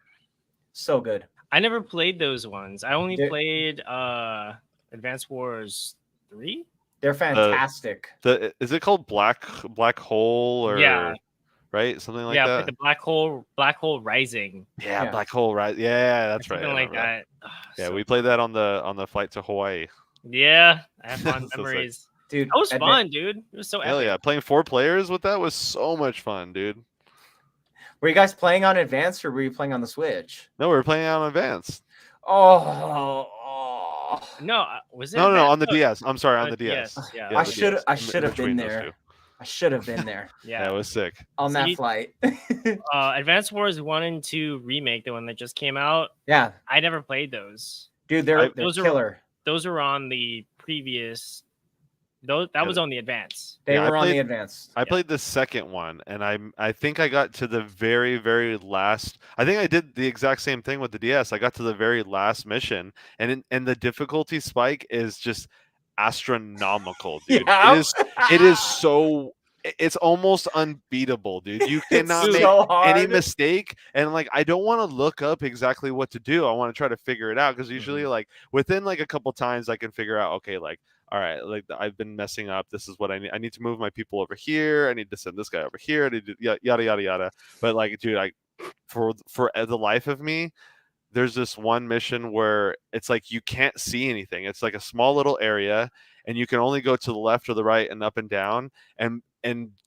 [SPEAKER 3] So good.
[SPEAKER 1] I never played those ones. I only played Advance Wars 3.
[SPEAKER 3] They're fantastic.
[SPEAKER 2] Is it called Black Hole or right? Something like that?
[SPEAKER 1] Yeah, the Black Hole Rising.
[SPEAKER 2] Yeah, Black Hole Rising. Yeah, that's right.
[SPEAKER 1] Something like that.
[SPEAKER 2] Yeah, we played that on the flight to Hawaii.
[SPEAKER 1] Yeah, I have fond memories.
[SPEAKER 3] Dude,
[SPEAKER 1] that was fun, dude. It was so
[SPEAKER 2] hell
[SPEAKER 1] epic.
[SPEAKER 2] Yeah, playing 4 players with that was so much fun, dude.
[SPEAKER 3] Were you guys playing on Advance or were you playing on the Switch?
[SPEAKER 2] No, we were playing on Advance.
[SPEAKER 1] No, was it?
[SPEAKER 2] No, on the DS. I'm sorry, on the DS.
[SPEAKER 3] Yeah, I should have been there. I should have been there.
[SPEAKER 2] Yeah, it was sick
[SPEAKER 3] on that flight.
[SPEAKER 1] Advance Wars 1 and 2 remake, the one that just came out.
[SPEAKER 3] Yeah,
[SPEAKER 1] I never played those.
[SPEAKER 3] Dude, they're killer.
[SPEAKER 1] Those are on the previous. That was on the Advance.
[SPEAKER 3] They were on the Advance.
[SPEAKER 2] I played the second one, and I think I got to the very, very last. I think I did the exact same thing with the DS. I got to the very last mission, and the difficulty spike is just astronomical, dude.
[SPEAKER 3] Yeah.
[SPEAKER 2] It is so. It's almost unbeatable, dude. You cannot make any mistake, and like I don't want to look up exactly what to do. I want to try to figure it out because usually, like within like a couple times, I can figure out. Okay, like. All right, like I've been messing up. This is what I need. I need to move my people over here. I need to send this guy over here. I need to yada yada yada. But like, dude, for the life of me, there's this one mission where it's like you can't see anything. It's like a small little area, and you can only go to the left or the right and up and down. And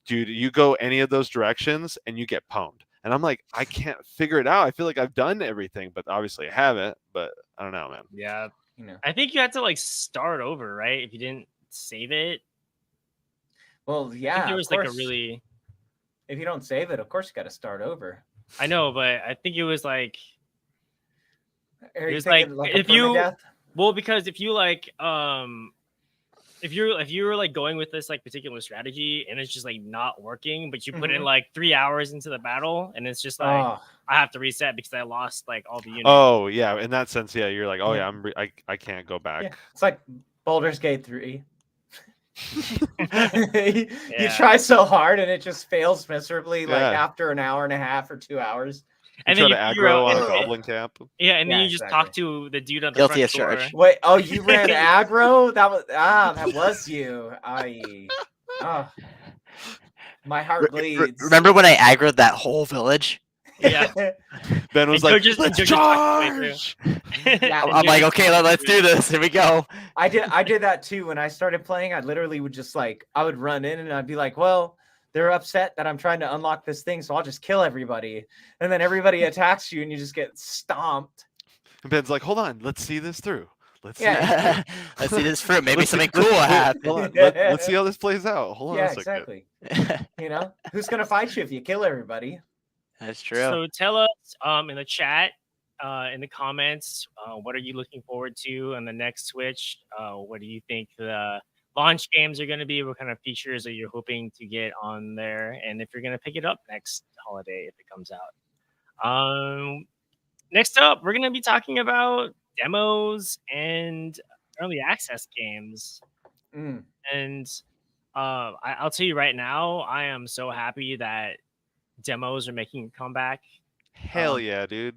[SPEAKER 2] dude, you go any of those directions, and you get pwned. And I'm like, I can't figure it out. I feel like I've done everything, but obviously I haven't. But I don't know, man.
[SPEAKER 1] Yeah. I think you had to like start over, right? If you didn't save it.
[SPEAKER 3] Well, yeah.
[SPEAKER 1] There was like a really.
[SPEAKER 3] If you don't save it, of course you got to start over.
[SPEAKER 1] I know, but I think it was like.
[SPEAKER 3] It was like if you.
[SPEAKER 1] Well, because if you like, if you were like going with this like particular strategy and it's just like not working, but you put in like 3 hours into the battle and it's just like I have to reset because I lost like all the units.
[SPEAKER 2] Oh yeah, in that sense, yeah, you're like, oh yeah, I can't go back.
[SPEAKER 3] Yeah. It's like Baldur's Gate 3. You try so hard and it just fails miserably, like after an hour and a half or 2 hours.
[SPEAKER 1] And then
[SPEAKER 2] you aggro on a goblin camp.
[SPEAKER 1] Yeah, and then you just talk to the dude on the front door.
[SPEAKER 3] Wait, you ran aggro? That was you. My heart bleeds.
[SPEAKER 4] Remember when I aggroed that whole village?
[SPEAKER 1] Yeah.
[SPEAKER 2] Ben was like, let's charge!
[SPEAKER 4] I'm like, okay, let's do this. Here we go.
[SPEAKER 3] I did that too. When I started playing, I literally would just I would run in and I'd be like, well, they're upset that I'm trying to unlock this thing, so I'll just kill everybody. And then everybody attacks you and you just get stomped.
[SPEAKER 2] And Ben's like, hold on, let's see this through. Let's
[SPEAKER 3] Yeah.
[SPEAKER 2] see.
[SPEAKER 4] Let's see this fruit. Maybe
[SPEAKER 2] Let's see-
[SPEAKER 4] something cool will happen.
[SPEAKER 2] Let's see how this plays out. Hold on
[SPEAKER 3] Yeah,
[SPEAKER 2] a second.
[SPEAKER 3] exactly. Who's gonna fight you if you kill everybody?
[SPEAKER 4] That's true.
[SPEAKER 1] So tell us in the chat, in the comments, what are you looking forward to on the next Switch? What do you think the launch games are going to be? What kind of features are you hoping to get on there? And if you're going to pick it up next holiday if it comes out. Next up, we're going to be talking about demos and early access games. And I'll tell you right now, I am so happy that demos are making a comeback.
[SPEAKER 2] Hell yeah, dude.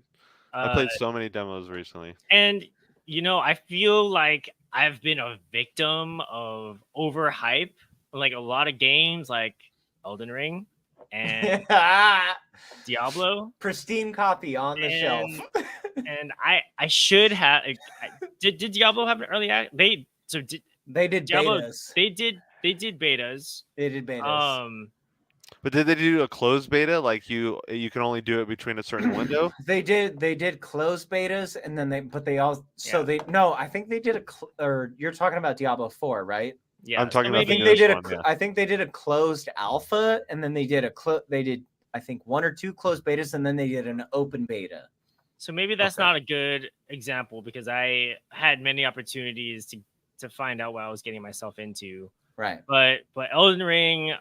[SPEAKER 2] I played so many demos recently.
[SPEAKER 1] And, I feel like I've been a victim of overhype. Like a lot of games like Elden Ring and Diablo.
[SPEAKER 3] Pristine copy on the shelf.
[SPEAKER 1] And I should have. Did Diablo have an early act? They did Diablo,
[SPEAKER 3] betas.
[SPEAKER 1] They did betas.
[SPEAKER 3] They did betas.
[SPEAKER 2] But did they do a closed beta? Like you can only do it between a certain window?
[SPEAKER 3] They did closed betas, and then I think they did or you're talking about Diablo 4, right?
[SPEAKER 1] Yeah,
[SPEAKER 2] I'm talking about
[SPEAKER 3] I think they did a closed alpha, and then they did I think 1 or 2 closed betas, and then they did an open beta.
[SPEAKER 1] So maybe that's not a good example because I had many opportunities to find out what I was getting myself into.
[SPEAKER 3] Right.
[SPEAKER 1] But Elden Ring,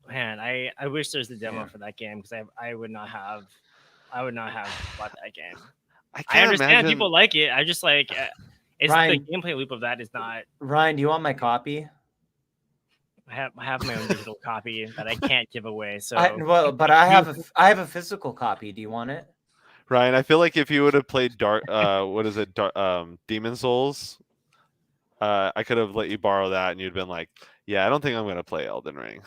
[SPEAKER 1] man, I wish there's the demo for that game because I would not have bought that game. I understand people like it. I just like it's
[SPEAKER 3] Ryan,
[SPEAKER 1] the gameplay loop of that is not.
[SPEAKER 3] Ryan, do you want my copy?
[SPEAKER 1] I have my own digital copy that I can't give away. So
[SPEAKER 3] but I have a physical copy. Do you want it?
[SPEAKER 2] Ryan, I feel like if you would have played Demon Souls, I could have let you borrow that, and you'd been like, "Yeah, I don't think I'm going to play Elden Ring."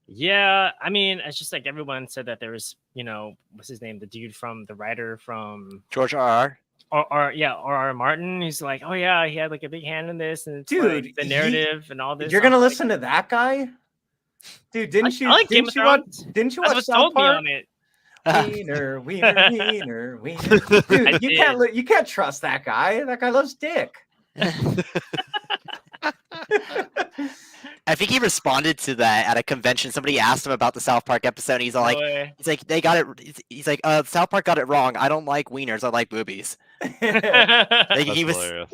[SPEAKER 1] Yeah, I mean, it's just like everyone said that there was, what's his name, the writer from
[SPEAKER 4] George R.R.
[SPEAKER 1] R.R. Martin. He's like, oh yeah, he had like a big hand in this, and it's
[SPEAKER 3] dude,
[SPEAKER 1] like the narrative and all this.
[SPEAKER 3] You're gonna listen to that guy, dude? Didn't you watch South Park?
[SPEAKER 1] On it.
[SPEAKER 3] Wiener, wiener, wiener, wiener. Dude, you can't trust that guy. That guy loves dick.
[SPEAKER 4] I think he responded to that at a convention. Somebody asked him about the South Park episode. And he's like, they got it. He's like, South Park got it wrong. I don't like wieners. I like boobies. He was
[SPEAKER 3] so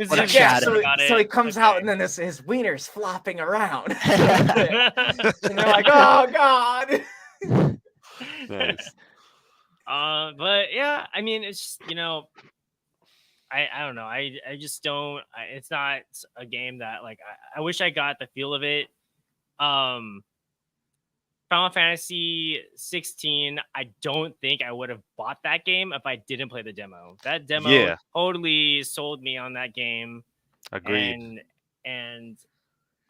[SPEAKER 3] he comes out and then his wiener's flopping around. And they're like, oh God.
[SPEAKER 2] Nice.
[SPEAKER 1] But yeah, I mean, it's just, I don't know. I just don't. It's not a game that like I wish I got the feel of it. Final Fantasy 16. I don't think I would have bought that game if I didn't play the demo. That demo totally sold me on that game.
[SPEAKER 2] Agreed.
[SPEAKER 1] And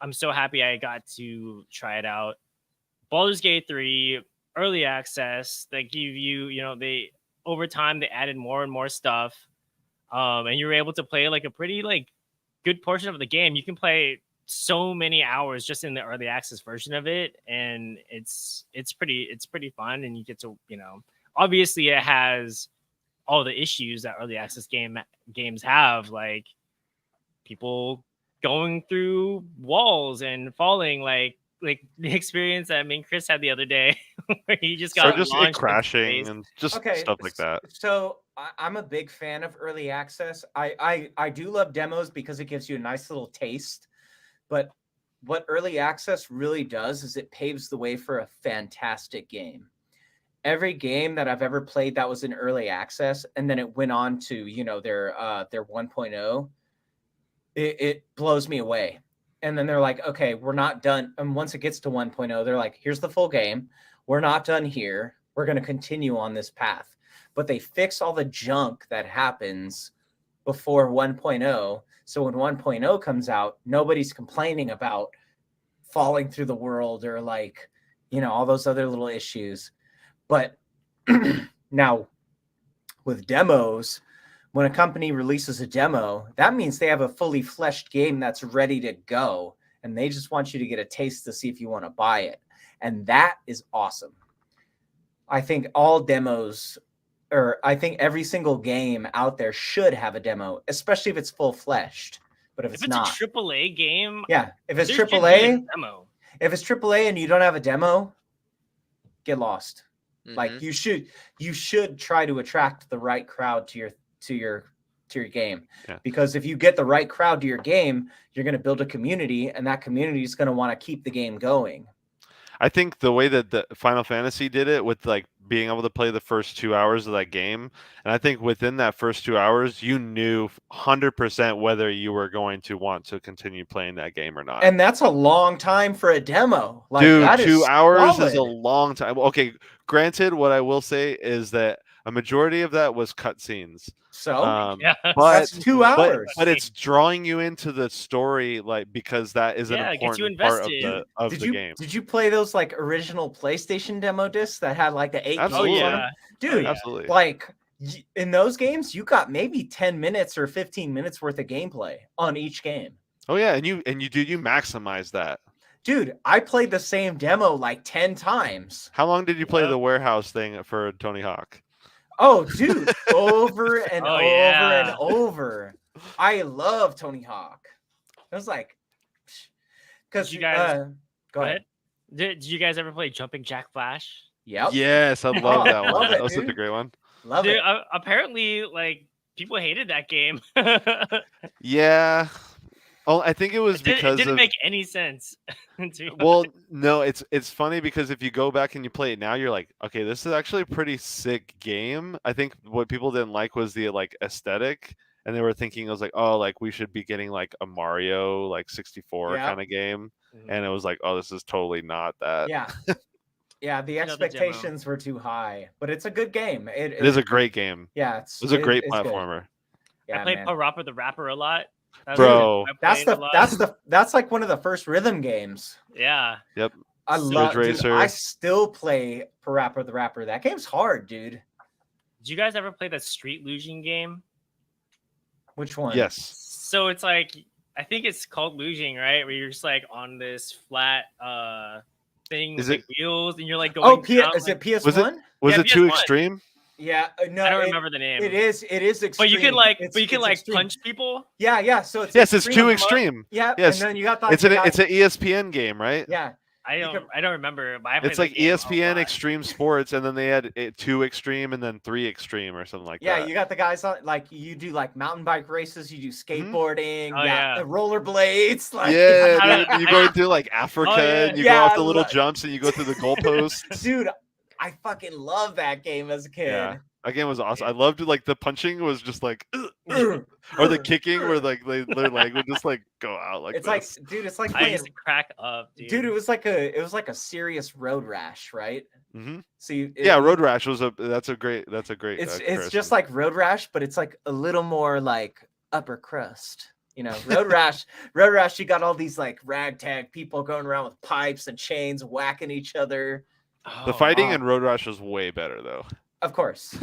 [SPEAKER 1] I'm so happy I got to try it out. Baldur's Gate 3 early access. They give you, they over time they added more and more stuff. And you were able to play like a pretty like good portion of the game. You can play so many hours just in the early access version of it, and it's pretty fun. And you get to obviously it has all the issues that early access games have, like people going through walls and falling, like the experience that Chris had the other day, where he just got
[SPEAKER 2] crashing and just stuff like that.
[SPEAKER 3] So I'm a big fan of early access. I do love demos because it gives you a nice little taste. But what early access really does is it paves the way for a fantastic game. Every game that I've ever played that was in early access and then it went on to their 1.0, it blows me away. And then they're like, okay, we're not done. And once it gets to 1.0, they're like, here's the full game. We're not done here. We're going to continue on this path. But they fix all the junk that happens before 1.0. So when 1.0 comes out, nobody's complaining about falling through the world or like, all those other little issues. But now with demos, when a company releases a demo, that means they have a fully fleshed game that's ready to go. And they just want you to get a taste to see if you want to buy it. And that is awesome. I think all demos, or I think every single game out there should have a demo, especially if it's full fleshed. But if it's
[SPEAKER 1] a
[SPEAKER 3] not,
[SPEAKER 1] AAA game,
[SPEAKER 3] yeah, if it's
[SPEAKER 1] there should be a
[SPEAKER 3] AAA,
[SPEAKER 1] demo.
[SPEAKER 3] if it's AAA and you don't have a demo, get lost.
[SPEAKER 4] Mhm.
[SPEAKER 3] Like you should try to attract the right crowd to your game.
[SPEAKER 2] Yeah.
[SPEAKER 3] Because if you get the right crowd to your game, you're going to build a community, and that community is going to want to keep the game going.
[SPEAKER 2] I think the way that the Final Fantasy did it with like being able to play the first 2 hours of that game, and I think within that first 2 hours, you knew 100% whether you were going to want to continue playing that game or not.
[SPEAKER 3] And that's a long time for a demo. Like,
[SPEAKER 2] dude,
[SPEAKER 3] that
[SPEAKER 2] 2
[SPEAKER 3] is
[SPEAKER 2] hours is a
[SPEAKER 3] solid.
[SPEAKER 2] long time. Okay, granted, what I will say is that a majority of that was cutscenes.
[SPEAKER 3] So
[SPEAKER 1] Yeah.
[SPEAKER 2] But
[SPEAKER 3] that's 2 hours.
[SPEAKER 2] but it's drawing you into the story, like, because that is an
[SPEAKER 1] Yeah, it gets you
[SPEAKER 2] important part of
[SPEAKER 1] invested.
[SPEAKER 2] the game.
[SPEAKER 3] Did you play those like original PlayStation demo discs that had like the 8
[SPEAKER 2] Absolutely.
[SPEAKER 3] games on
[SPEAKER 1] Oh,
[SPEAKER 3] them?
[SPEAKER 1] yeah.
[SPEAKER 3] Dude,
[SPEAKER 1] yeah.
[SPEAKER 2] Absolutely.
[SPEAKER 3] like in those games, you got maybe 10 minutes or 15 minutes worth of gameplay on each game.
[SPEAKER 2] Oh yeah, and you maximize that.
[SPEAKER 3] Dude, I played the same demo like 10 times.
[SPEAKER 2] How long did you play
[SPEAKER 1] Yep.
[SPEAKER 2] the warehouse thing for Tony Hawk?
[SPEAKER 3] Oh, dude, over and
[SPEAKER 1] Oh,
[SPEAKER 3] over
[SPEAKER 1] yeah.
[SPEAKER 3] and over. I love Tony Hawk. It was like, because
[SPEAKER 1] Did you guys-
[SPEAKER 3] go
[SPEAKER 1] Go
[SPEAKER 3] ahead.
[SPEAKER 1] ahead. Did you guys ever play Jumping Jack Flash?
[SPEAKER 3] Yep,
[SPEAKER 2] Yes, I love
[SPEAKER 3] Oh,
[SPEAKER 2] that one.
[SPEAKER 3] love it,
[SPEAKER 2] That was such a
[SPEAKER 3] dude.
[SPEAKER 2] great one.
[SPEAKER 3] love
[SPEAKER 1] Dude,
[SPEAKER 3] it.
[SPEAKER 1] apparently, like people hated that game.
[SPEAKER 2] Yeah. Oh, I think it was
[SPEAKER 1] It
[SPEAKER 2] because
[SPEAKER 1] didn't
[SPEAKER 2] of
[SPEAKER 1] make any sense.
[SPEAKER 2] well, no, it's funny because if you go back and you play it now, you're like, okay, this is actually a pretty sick game. I think what people didn't like was the like aesthetic, and they were thinking it was like, oh, like we should be getting like a Mario like 64
[SPEAKER 3] Yeah.
[SPEAKER 2] kind of game, and it was like, oh, this is totally not that.
[SPEAKER 3] Yeah. Yeah, the
[SPEAKER 1] Another demo.
[SPEAKER 3] expectations were too high, but it's a good game.
[SPEAKER 2] It is a great game.
[SPEAKER 3] yeah,
[SPEAKER 2] It was a great
[SPEAKER 3] it's good.
[SPEAKER 2] platformer.
[SPEAKER 3] Yeah,
[SPEAKER 1] I played
[SPEAKER 3] man.
[SPEAKER 1] Parappa the Rapper a lot. That was
[SPEAKER 2] Bro.
[SPEAKER 1] a game I played a lot.
[SPEAKER 3] That's like one of the first rhythm games.
[SPEAKER 1] Yeah.
[SPEAKER 3] I
[SPEAKER 2] Ridge
[SPEAKER 3] love. Dude,
[SPEAKER 2] Racer.
[SPEAKER 3] I still play Parappa the Rapper. That game's hard, dude.
[SPEAKER 1] Did you guys ever play that Street Lusion game?
[SPEAKER 3] Which one?
[SPEAKER 2] Yes.
[SPEAKER 1] So it's like I think it's called luging, right? Where you're just like on this flat thing
[SPEAKER 2] Is
[SPEAKER 1] with
[SPEAKER 2] it-
[SPEAKER 1] like wheels, and you're like going.
[SPEAKER 3] Oh,
[SPEAKER 1] down,
[SPEAKER 3] is
[SPEAKER 1] like-
[SPEAKER 3] it PS1?
[SPEAKER 2] Was
[SPEAKER 1] Yeah,
[SPEAKER 2] it too
[SPEAKER 1] PS1.
[SPEAKER 2] extreme?
[SPEAKER 3] Yeah, no,
[SPEAKER 1] I don't remember the name.
[SPEAKER 3] It is extreme.
[SPEAKER 1] But you can like,
[SPEAKER 3] It's-
[SPEAKER 1] but you can
[SPEAKER 3] it's
[SPEAKER 1] like
[SPEAKER 3] extreme.
[SPEAKER 1] punch people.
[SPEAKER 3] Yeah, yeah. So it's
[SPEAKER 2] Yes, it's too
[SPEAKER 3] mode.
[SPEAKER 2] extreme.
[SPEAKER 3] Yeah,
[SPEAKER 2] Yes.
[SPEAKER 3] and then you got that.
[SPEAKER 2] It's an ESPN game, right?
[SPEAKER 3] Yeah,
[SPEAKER 1] I
[SPEAKER 3] You
[SPEAKER 1] don't,
[SPEAKER 3] can-
[SPEAKER 1] I don't remember. But I played
[SPEAKER 2] It's
[SPEAKER 1] that
[SPEAKER 2] like
[SPEAKER 1] game a
[SPEAKER 2] ESPN
[SPEAKER 1] lot.
[SPEAKER 2] Extreme Sports, and then they had 2 Extreme and then 3 Extreme or something like
[SPEAKER 3] yeah.
[SPEAKER 2] that.
[SPEAKER 3] You got the guys on like you do like mountain bike races. You do skateboarding.
[SPEAKER 1] Oh, yeah.
[SPEAKER 3] The rollerblades. Like,
[SPEAKER 2] Yeah,
[SPEAKER 1] I
[SPEAKER 2] dude,
[SPEAKER 1] don't-
[SPEAKER 2] you go into like Africa
[SPEAKER 1] yeah.
[SPEAKER 2] and you
[SPEAKER 3] Yeah,
[SPEAKER 2] go off
[SPEAKER 3] I
[SPEAKER 2] the little
[SPEAKER 3] lo-
[SPEAKER 2] jumps and you go through the goalposts.
[SPEAKER 3] dude, I fucking love that game as a kid.
[SPEAKER 2] Yeah, that game was awesome. I loved like the punching was just like, or the kicking where like their leg would just like go out like
[SPEAKER 3] It's
[SPEAKER 2] this.
[SPEAKER 3] like, dude, it's like
[SPEAKER 1] I
[SPEAKER 3] playing.
[SPEAKER 1] used to crack up, dude.
[SPEAKER 3] Dude, it was like a serious road rash, right?
[SPEAKER 2] hmm
[SPEAKER 3] So you,
[SPEAKER 2] Yeah, Road Rash was that's a great.
[SPEAKER 3] It's
[SPEAKER 2] comparison.
[SPEAKER 3] just like road rash, but it's like a little more like upper crust. You know, road rash. You got all these like ragtag people going around with pipes and chains, whacking each other.
[SPEAKER 2] the
[SPEAKER 1] Oh,
[SPEAKER 2] fighting
[SPEAKER 3] wow.
[SPEAKER 2] in Road Rash was way better though.
[SPEAKER 3] Of course,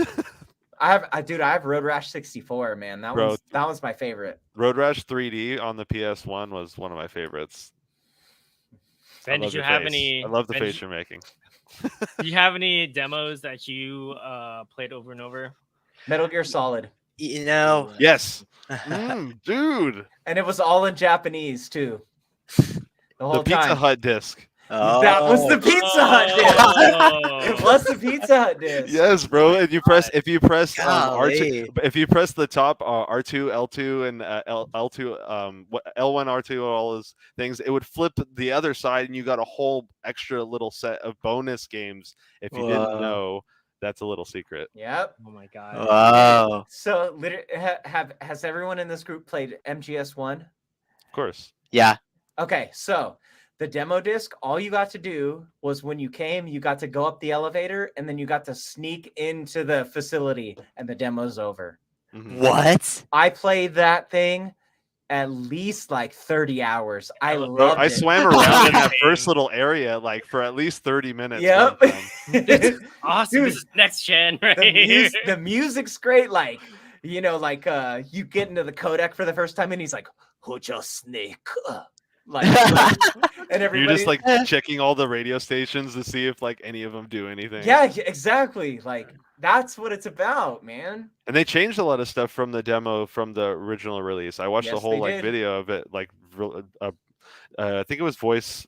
[SPEAKER 3] I have Road Rash 64. Man, that
[SPEAKER 2] Bro.
[SPEAKER 3] was my favorite.
[SPEAKER 2] Road Rash 3D on the PS1 was one of my favorites. I
[SPEAKER 1] Ben,
[SPEAKER 2] love
[SPEAKER 1] did you
[SPEAKER 2] your
[SPEAKER 1] have
[SPEAKER 2] face.
[SPEAKER 1] any?
[SPEAKER 2] I love the
[SPEAKER 1] Ben,
[SPEAKER 2] face you're making.
[SPEAKER 1] Do you have any demos that you played over and over?
[SPEAKER 3] Metal Gear Solid,
[SPEAKER 4] You know,
[SPEAKER 2] Yes, dude.
[SPEAKER 3] and it was all in Japanese too. The whole
[SPEAKER 2] The Pizza
[SPEAKER 3] time.
[SPEAKER 2] Hut disc.
[SPEAKER 3] That was the Pizza Hut disc.
[SPEAKER 1] Oh.
[SPEAKER 3] It was the Pizza Hut disc.
[SPEAKER 2] Yes, bro. And you press if you press
[SPEAKER 4] Golly.
[SPEAKER 2] R2, if you press the top R2, L2, and L2, L1, R2, all those things, it would flip the other side, and you got a whole extra little set of bonus games. If you didn't
[SPEAKER 4] Whoa.
[SPEAKER 2] know, that's a little secret.
[SPEAKER 3] Yep.
[SPEAKER 1] Oh my god.
[SPEAKER 4] Wow.
[SPEAKER 3] So, has everyone in this group played MGS1?
[SPEAKER 2] Of course.
[SPEAKER 4] Yeah.
[SPEAKER 3] Okay, so the demo disc, all you got to do was when you came, you got to go up the elevator and then you got to sneak into the facility and the demo's over.
[SPEAKER 2] Mhm.
[SPEAKER 4] What?
[SPEAKER 3] I played that thing at least like 30 hours. I
[SPEAKER 1] Bro,
[SPEAKER 2] Bro,
[SPEAKER 3] loved
[SPEAKER 2] I
[SPEAKER 3] it.
[SPEAKER 2] swam around in that
[SPEAKER 1] Same.
[SPEAKER 2] first little area like for at least 30 minutes.
[SPEAKER 3] Yep.
[SPEAKER 2] one time.
[SPEAKER 1] Awesome.
[SPEAKER 3] Dude,
[SPEAKER 1] This is next gen, right?
[SPEAKER 3] the music's great. Like, you know, like you get into the codec for the first time and he's like, "Who's your snake?" Like, and everybody,
[SPEAKER 2] You're just like checking all the radio stations to see if like any of them do anything.
[SPEAKER 3] yeah, exactly. Like, That's what it's about, man.
[SPEAKER 2] And they changed a lot of stuff from the demo from the original release. I watched the whole like video of it, like I think it was voice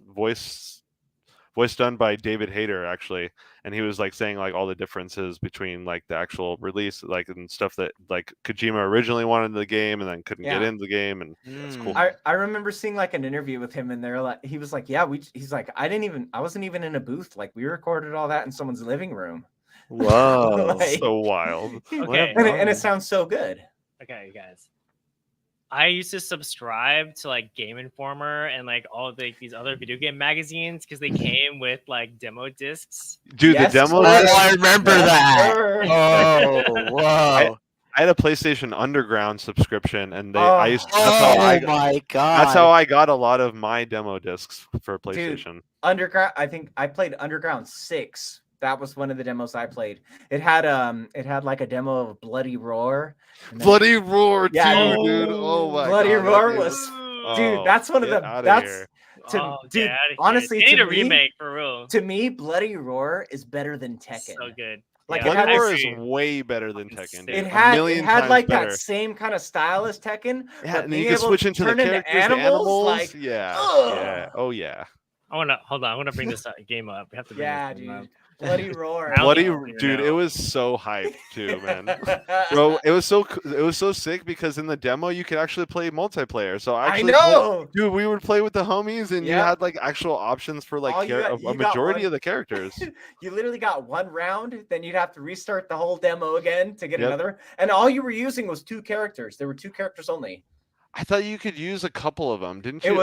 [SPEAKER 2] done by David Hayter actually, and he was like saying like all the differences between like the actual release, like and stuff that like Kojima originally wanted in the game and then couldn't get into the game, and that's cool.
[SPEAKER 3] I remember seeing like an interview with him, and they're like, he was like, yeah, he's like, I wasn't even in a booth, like we recorded all that in someone's living room.
[SPEAKER 4] Whoa,
[SPEAKER 3] like,
[SPEAKER 2] so wild.
[SPEAKER 1] Okay,
[SPEAKER 3] and it sounds so good.
[SPEAKER 1] Okay, you guys. I used to subscribe to like Game Informer and like all these other video game magazines because they came with like demo discs.
[SPEAKER 2] Dude, the demo.
[SPEAKER 4] I remember that. Oh, whoa.
[SPEAKER 2] I had a PlayStation Underground subscription, and
[SPEAKER 4] my god,
[SPEAKER 2] that's how I got a lot of my demo discs for PlayStation.
[SPEAKER 3] Dude, Underground. I think I played Underground 6. That was one of the demos I played. It had like a demo of Bloody Roar.
[SPEAKER 2] Bloody Roar, too, dude.
[SPEAKER 3] Oh my Bloody god, Roar was, dude. That's one of the dude. Honestly,
[SPEAKER 1] they need a remake for real.
[SPEAKER 3] To me, Bloody Roar is better than Tekken.
[SPEAKER 1] So good.
[SPEAKER 3] Like
[SPEAKER 2] Bloody Roar is way better than Tekken. Dude.
[SPEAKER 3] It had like better. That same kind of style as Tekken.
[SPEAKER 2] Yeah, and you can switch into the characters, animals. Like, yeah. Oh yeah.
[SPEAKER 1] I want to bring this game up. We have to.
[SPEAKER 3] Bring this dude. Bloody Roar.
[SPEAKER 2] Dude, it was so hyped too, man. Bro, it was so sick because in the demo you could actually play multiplayer. So I know, dude, we would play with the homies, and you had like actual options for like a majority of the characters.
[SPEAKER 3] You literally got one round, then you'd have to restart the whole demo again to get another. And all you were using was 2 characters. There were 2 characters only.
[SPEAKER 2] I thought you could use a couple of them, didn't you?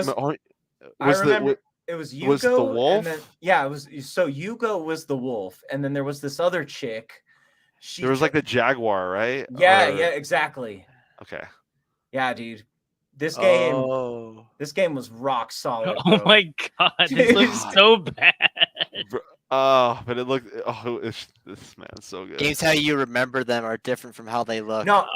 [SPEAKER 3] I remember. It was Yugo.
[SPEAKER 2] Was the wolf?
[SPEAKER 3] And then, it was. So Yugo was the wolf, and then there was this other chick.
[SPEAKER 2] There was like the jaguar, right?
[SPEAKER 3] Yeah, exactly.
[SPEAKER 2] Okay.
[SPEAKER 3] Yeah, dude. This game was rock solid.
[SPEAKER 1] Bro. Oh my god, this looks so bad.
[SPEAKER 2] But it looked. This man's so good.
[SPEAKER 4] Games how you remember them are different from how they look.
[SPEAKER 3] No.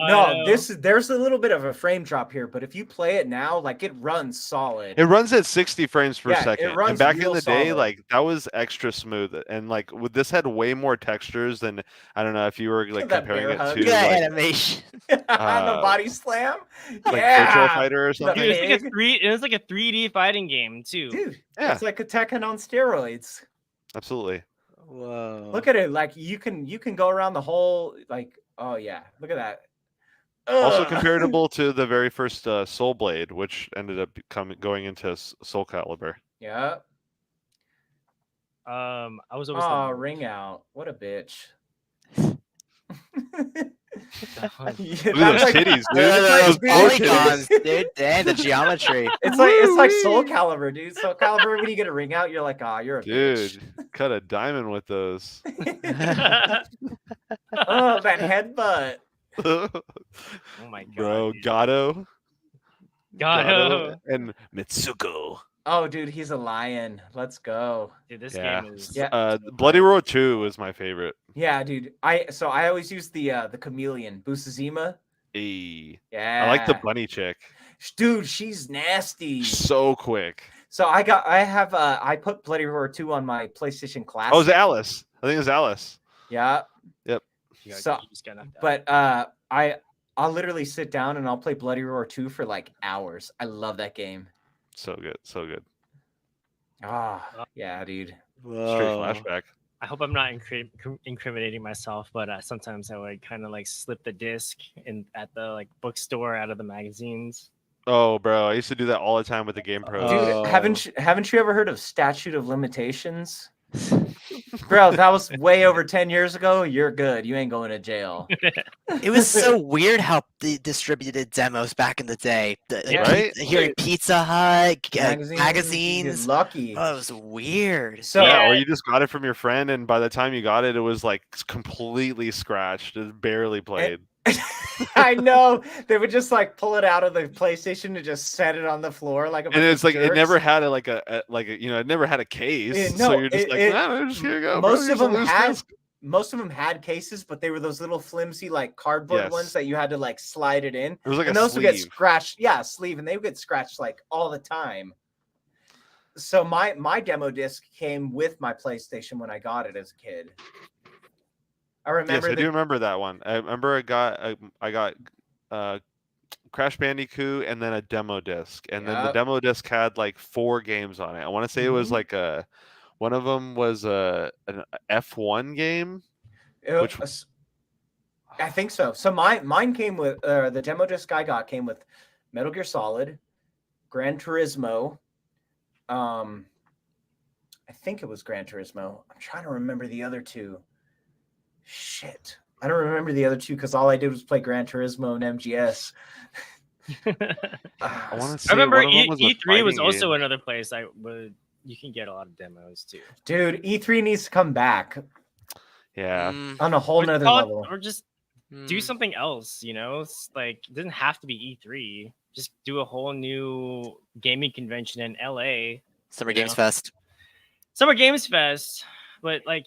[SPEAKER 3] There's a little bit of a frame drop here, but if you play it now, like it runs solid.
[SPEAKER 2] It runs at 60 frames per second.
[SPEAKER 3] It runs
[SPEAKER 2] and back in the day,
[SPEAKER 3] solid.
[SPEAKER 2] like that was extra smooth, and like this had way more textures than I don't know if you were like comparing it to
[SPEAKER 4] animation,
[SPEAKER 3] the body slam,
[SPEAKER 2] like Virtual Fighter or something.
[SPEAKER 1] Dude, it was like a 3D fighting game too.
[SPEAKER 3] Dude, it's like a Tekken on steroids.
[SPEAKER 2] Absolutely.
[SPEAKER 4] Whoa.
[SPEAKER 3] Look at it. Like you can go around the whole like, oh yeah, look at that.
[SPEAKER 2] Also comparable to the very first Soul Blade, which ended up going into Soul Calibur.
[SPEAKER 3] Yeah.
[SPEAKER 1] I was always
[SPEAKER 3] ring out. What a bitch.
[SPEAKER 2] Look at those titties, dude.
[SPEAKER 4] Those polygons, dude. And the geometry.
[SPEAKER 3] It's like Soul Calibur, dude. Soul Calibur, when you get a ring out, you're like, you're a bitch.
[SPEAKER 2] Cut a diamond with those.
[SPEAKER 3] That headbutt.
[SPEAKER 1] Oh my god.
[SPEAKER 2] Bro,
[SPEAKER 1] dude.
[SPEAKER 2] Gato and Mitsuko.
[SPEAKER 3] Oh, dude, he's a lion. Let's go.
[SPEAKER 1] Dude, this game is
[SPEAKER 2] Bloody Roar 2 is my favorite.
[SPEAKER 3] Yeah, dude. I always use the chameleon, Busuzima.
[SPEAKER 2] Yeah.
[SPEAKER 3] Yeah.
[SPEAKER 2] I like the bunny chick.
[SPEAKER 3] Dude, she's nasty.
[SPEAKER 2] So quick.
[SPEAKER 3] So I put Bloody Roar 2 on my PlayStation Classic.
[SPEAKER 2] Oh, it's Alice. I think it's Alice.
[SPEAKER 3] Yeah.
[SPEAKER 2] Yep.
[SPEAKER 3] But I'll literally sit down and I'll play Bloody Roar 2 for like hours. I love that game.
[SPEAKER 2] So good. So good.
[SPEAKER 3] Yeah, dude.
[SPEAKER 2] Whoa. Straight flashback.
[SPEAKER 1] I hope I'm not incriminating myself, but sometimes I would kind of like slip the disc at the like bookstore out of the magazines.
[SPEAKER 2] Oh, bro, I used to do that all the time with the Game Pro.
[SPEAKER 3] Dude, haven't you ever heard of statute of limitations? Bro, that was way over 10 years ago. You're good. You ain't going to jail.
[SPEAKER 4] It was so weird how they distributed demos back in the day.
[SPEAKER 2] Right?
[SPEAKER 4] Hearing Pizza Hut,
[SPEAKER 3] You're
[SPEAKER 4] magazines.
[SPEAKER 3] lucky.
[SPEAKER 4] Oh, it was weird.
[SPEAKER 3] So,
[SPEAKER 2] or you just got it from your friend, and by the time you got it, it was like completely scratched. It barely played.
[SPEAKER 3] I know they would just like pull it out of the PlayStation and just set it on the floor like a bunch
[SPEAKER 2] and it's like
[SPEAKER 3] jerks.
[SPEAKER 2] It never had it never had a case. So you're just just here you go.
[SPEAKER 3] Most of them had cases, but they were those little flimsy like cardboard ones that you had to like slide it in.
[SPEAKER 2] It was like
[SPEAKER 3] and those would get scratched. Yeah, sleeve, and they would get scratched like all the time. So my demo disc came with my PlayStation when I got it as a kid. I remember.
[SPEAKER 2] Yes, I do remember that one. I remember I got Crash Bandicoot and then a demo disc, and then the demo disc had like 4 games on it. I want to say it was like one of them was an F1 game.
[SPEAKER 3] I think so. So mine came with the demo disc I got came with Metal Gear Solid, Gran Turismo. I think it was Gran Turismo. I'm trying to remember the other 2. Shit. I don't remember the other 2 because all I did was play Gran Turismo and MGS.
[SPEAKER 1] I remember E3 was also another place you can get a lot of demos too.
[SPEAKER 3] Dude, E3 needs to come back.
[SPEAKER 2] Yeah.
[SPEAKER 3] On a whole nother level.
[SPEAKER 1] Or just do something else, you know? It's like it doesn't have to be E3. Just do a whole new gaming convention in LA.
[SPEAKER 4] Summer Games Fest.
[SPEAKER 1] Summer Games Fest. But like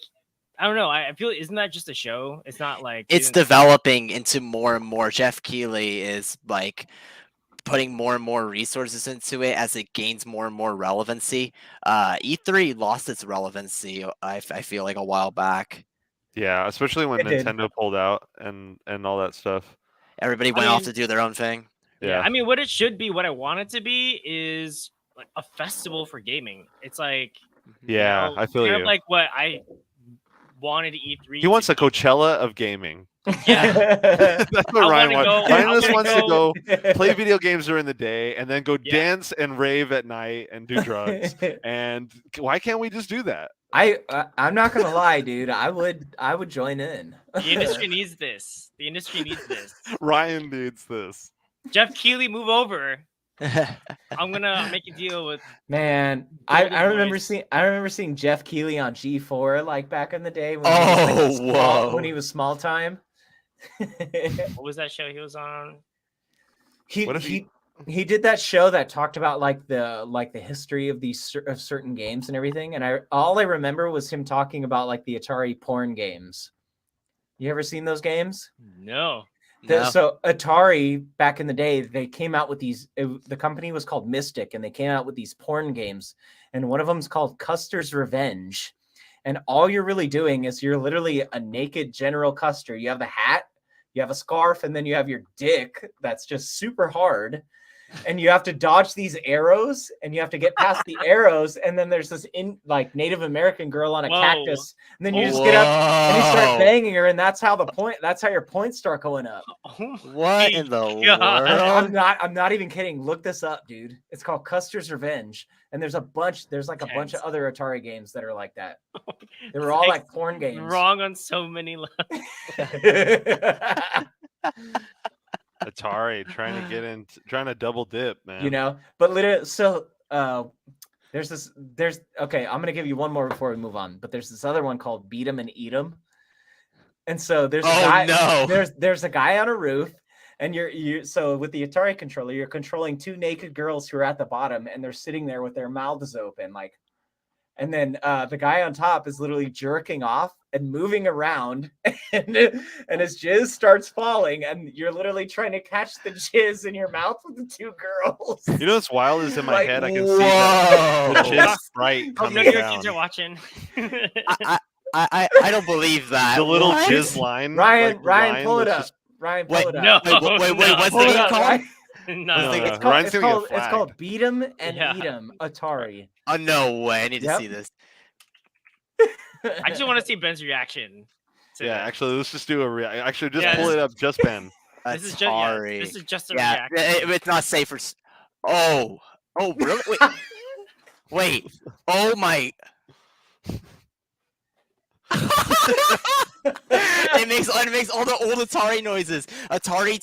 [SPEAKER 1] I don't know. I feel isn't that just a show? It's not like
[SPEAKER 4] it's developing into more and more. Jeff Keighley is like putting more and more resources into it as it gains more and more relevancy. E3 lost its relevancy, I feel like, a while back.
[SPEAKER 2] Yeah, especially when Nintendo pulled out and all that stuff.
[SPEAKER 4] Everybody went off to do their own thing.
[SPEAKER 1] Yeah, I mean, what it should be, what I want it to be, is like a festival for gaming. It's like,
[SPEAKER 2] yeah, I feel you.
[SPEAKER 1] Like what I wanted E3.
[SPEAKER 2] He wants a Coachella of gaming.
[SPEAKER 1] Yeah,
[SPEAKER 2] that's what Ryan wants. Ryan just wants to go play video games during the day and then go dance and rave at night and do drugs. And why can't we just do that?
[SPEAKER 3] I'm not gonna lie, dude. I would join in.
[SPEAKER 1] The industry needs this. The industry needs this.
[SPEAKER 2] Ryan needs this.
[SPEAKER 1] Jeff Keighley, move over. I'm gonna make a deal with.
[SPEAKER 3] Man, I remember seeing Jeff Keighley on G4 like back in the day when he was small time.
[SPEAKER 1] What was that show he was on?
[SPEAKER 3] He did that show that talked about like the history of of certain games and everything, and all I remember was him talking about like the Atari porn games. You ever seen those games?
[SPEAKER 1] No.
[SPEAKER 3] So Atari back in the day, they came out with these. The company was called Mystic, and they came out with these porn games, and one of them is called Custer's Revenge. And all you're really doing is you're literally a naked General Custer. You have the hat, you have a scarf, and then you have your dick that's just super hard. And you have to dodge these arrows, and you have to get past the arrows. And then there's this Native American girl on a cactus, and then you just get up and you start banging her, and that's how your points start going up.
[SPEAKER 4] What in the world?
[SPEAKER 3] I'm not even kidding. Look this up, dude. It's called Custer's Revenge, and there's a bunch of other Atari games that are like that. They were all like porn games.
[SPEAKER 1] Wrong on so many levels.
[SPEAKER 2] Atari trying to double dip, man.
[SPEAKER 3] You know, but literally, so there's okay, I'm gonna give you one more before we move on, but there's this other one called Beat 'em and Eat 'em. And so there's a guy on a roof, and so with the Atari controller, you're controlling 2 naked girls who are at the bottom, and they're sitting there with their mouths open, like, and then the guy on top is literally jerking off and moving around, and his jizz starts falling, and you're literally trying to catch the jizz in your mouth with the 2 girls.
[SPEAKER 2] You know what's wild is in my head I can see the jizz sprite coming down.
[SPEAKER 1] Your kids are watching.
[SPEAKER 4] I don't believe that.
[SPEAKER 2] The little jizz line.
[SPEAKER 3] Ryan, pull it up. Ryan, pull it up.
[SPEAKER 4] Wait, what's the game called?
[SPEAKER 1] No.
[SPEAKER 3] It's called Beat 'em and Eat 'em Atari.
[SPEAKER 4] Oh, no way. I need to see this.
[SPEAKER 1] I just want to see Ben's reaction.
[SPEAKER 2] Actually, let's just do a reaction. Actually, just pull it up, just Ben.
[SPEAKER 1] This is just a reaction.
[SPEAKER 4] It's not safe for. Oh, really? Wait. Oh my. it makes all the old Atari noises. Atari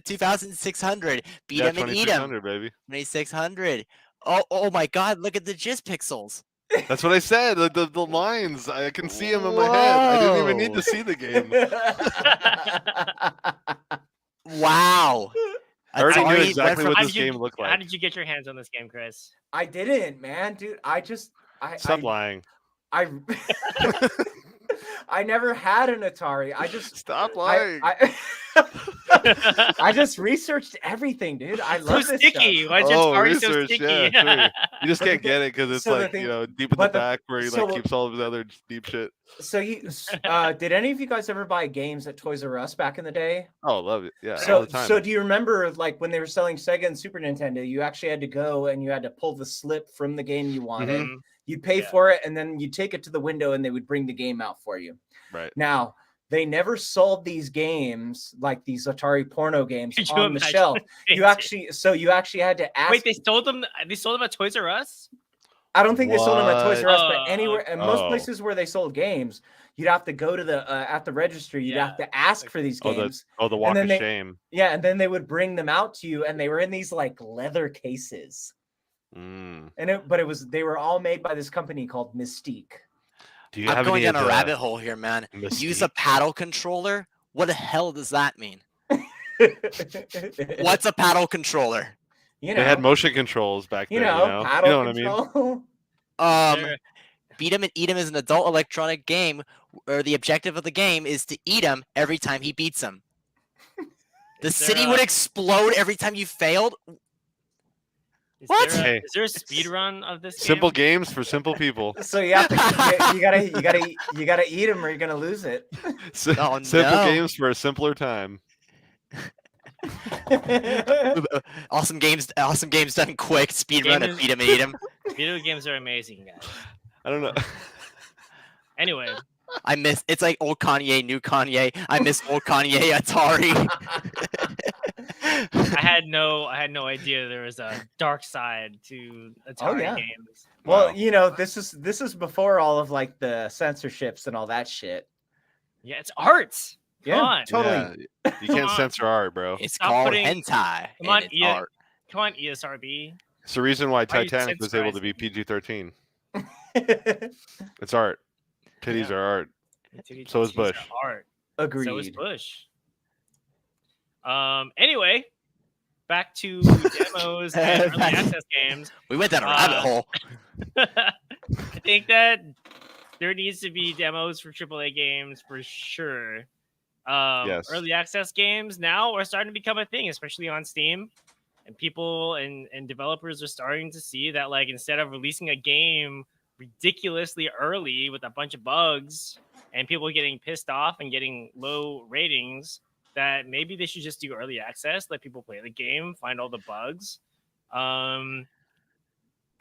[SPEAKER 4] 2600. Beat 'em and eat 'em.
[SPEAKER 2] Baby.
[SPEAKER 4] 2600. Oh my God! Look at the jizz pixels.
[SPEAKER 2] That's what I said. The lines. I can see them in my head. I didn't even need to see the game.
[SPEAKER 4] Wow.
[SPEAKER 2] I already knew exactly what this game looked like.
[SPEAKER 1] How did you get your hands on this game, Chris?
[SPEAKER 3] I didn't, man, dude.
[SPEAKER 2] Stop lying.
[SPEAKER 3] I never had an Atari. I just
[SPEAKER 2] stop lying.
[SPEAKER 3] I just researched everything, dude. I love this
[SPEAKER 1] sticky.
[SPEAKER 3] stuff.
[SPEAKER 1] Why is your Atari so sticky?
[SPEAKER 2] Yeah, you just can't get it because it's
[SPEAKER 3] So the
[SPEAKER 2] like
[SPEAKER 3] thing-
[SPEAKER 2] deep in the
[SPEAKER 3] but the-
[SPEAKER 2] back where he
[SPEAKER 3] so-
[SPEAKER 2] like keeps all of his other deep shit.
[SPEAKER 3] So did any of you guys ever buy games at Toys R Us back in the day?
[SPEAKER 2] Oh, love it. Yeah, all
[SPEAKER 3] So
[SPEAKER 2] the time.
[SPEAKER 3] so do you remember like when they were selling Sega and Super Nintendo, you actually had to go and you had to pull the slip from the game you wanted.
[SPEAKER 2] Mhm.
[SPEAKER 3] You'd pay for it and then you'd take it to the window and they would bring the game out for you.
[SPEAKER 2] Right.
[SPEAKER 3] Now, they never sold these games like these Atari porno games
[SPEAKER 1] Could you
[SPEAKER 3] on the
[SPEAKER 1] imagine?
[SPEAKER 3] shelf. You actually had to ask.
[SPEAKER 1] Wait, they sold them. They sold them at Toys R Us.
[SPEAKER 3] I don't think they sold them at Toys R Us,
[SPEAKER 1] What?
[SPEAKER 3] but anywhere and most places where they sold games, you'd have to go to the at the registry. You'd have to ask for these games.
[SPEAKER 2] The walk of shame.
[SPEAKER 3] Yeah, and then they would bring them out to you, and they were in these like leather cases.
[SPEAKER 2] Mm.
[SPEAKER 3] They were all made by this company called Mystique.
[SPEAKER 4] I'm going down a rabbit hole here, man.
[SPEAKER 2] Mystique?
[SPEAKER 4] Use a paddle controller? What the hell does that mean? What's a paddle controller?
[SPEAKER 3] They
[SPEAKER 2] had motion controls back then.
[SPEAKER 3] Paddle
[SPEAKER 2] you know
[SPEAKER 3] control.
[SPEAKER 2] what I mean?
[SPEAKER 4] Beat 'em and Eat 'em is an adult electronic game where the objective of the game is to eat him every time he beats him. The city would explode every time you failed. What?
[SPEAKER 1] Is there a speed run of this?
[SPEAKER 2] Simple games for simple people.
[SPEAKER 3] So you have to you gotta eat them or you're gonna lose it.
[SPEAKER 2] Simple games for a simpler time.
[SPEAKER 4] Awesome games done quick. Speed run and beat 'em and eat 'em.
[SPEAKER 1] Video games are amazing, guys.
[SPEAKER 2] I don't know.
[SPEAKER 1] Anyway,
[SPEAKER 4] it's like old Kanye, new Kanye. I miss old Kanye Atari.
[SPEAKER 1] I had no idea there was a dark side to Atari games.
[SPEAKER 3] Well, this is before all of like the censorships and all that shit.
[SPEAKER 1] Yeah, it's art.
[SPEAKER 3] Yeah, totally.
[SPEAKER 2] Yeah, you can't censor art, bro.
[SPEAKER 4] It's called hentai.
[SPEAKER 1] Come on,
[SPEAKER 4] art.
[SPEAKER 1] Come on, ESRB.
[SPEAKER 2] It's the reason why Titanic was able to be PG-13. It's art. Titties are art. So is Bush.
[SPEAKER 1] Art.
[SPEAKER 3] Agreed.
[SPEAKER 1] So is Bush. Anyway, back to demos and early access games.
[SPEAKER 4] We went down a rabbit hole.
[SPEAKER 1] I think that there needs to be demos for AAA games for sure.
[SPEAKER 2] Yes.
[SPEAKER 1] Early access games now are starting to become a thing, especially on Steam. And people and developers are starting to see that, like, instead of releasing a game ridiculously early with a bunch of bugs and people getting pissed off and getting low ratings, that maybe they should just do early access, let people play the game, find all the bugs.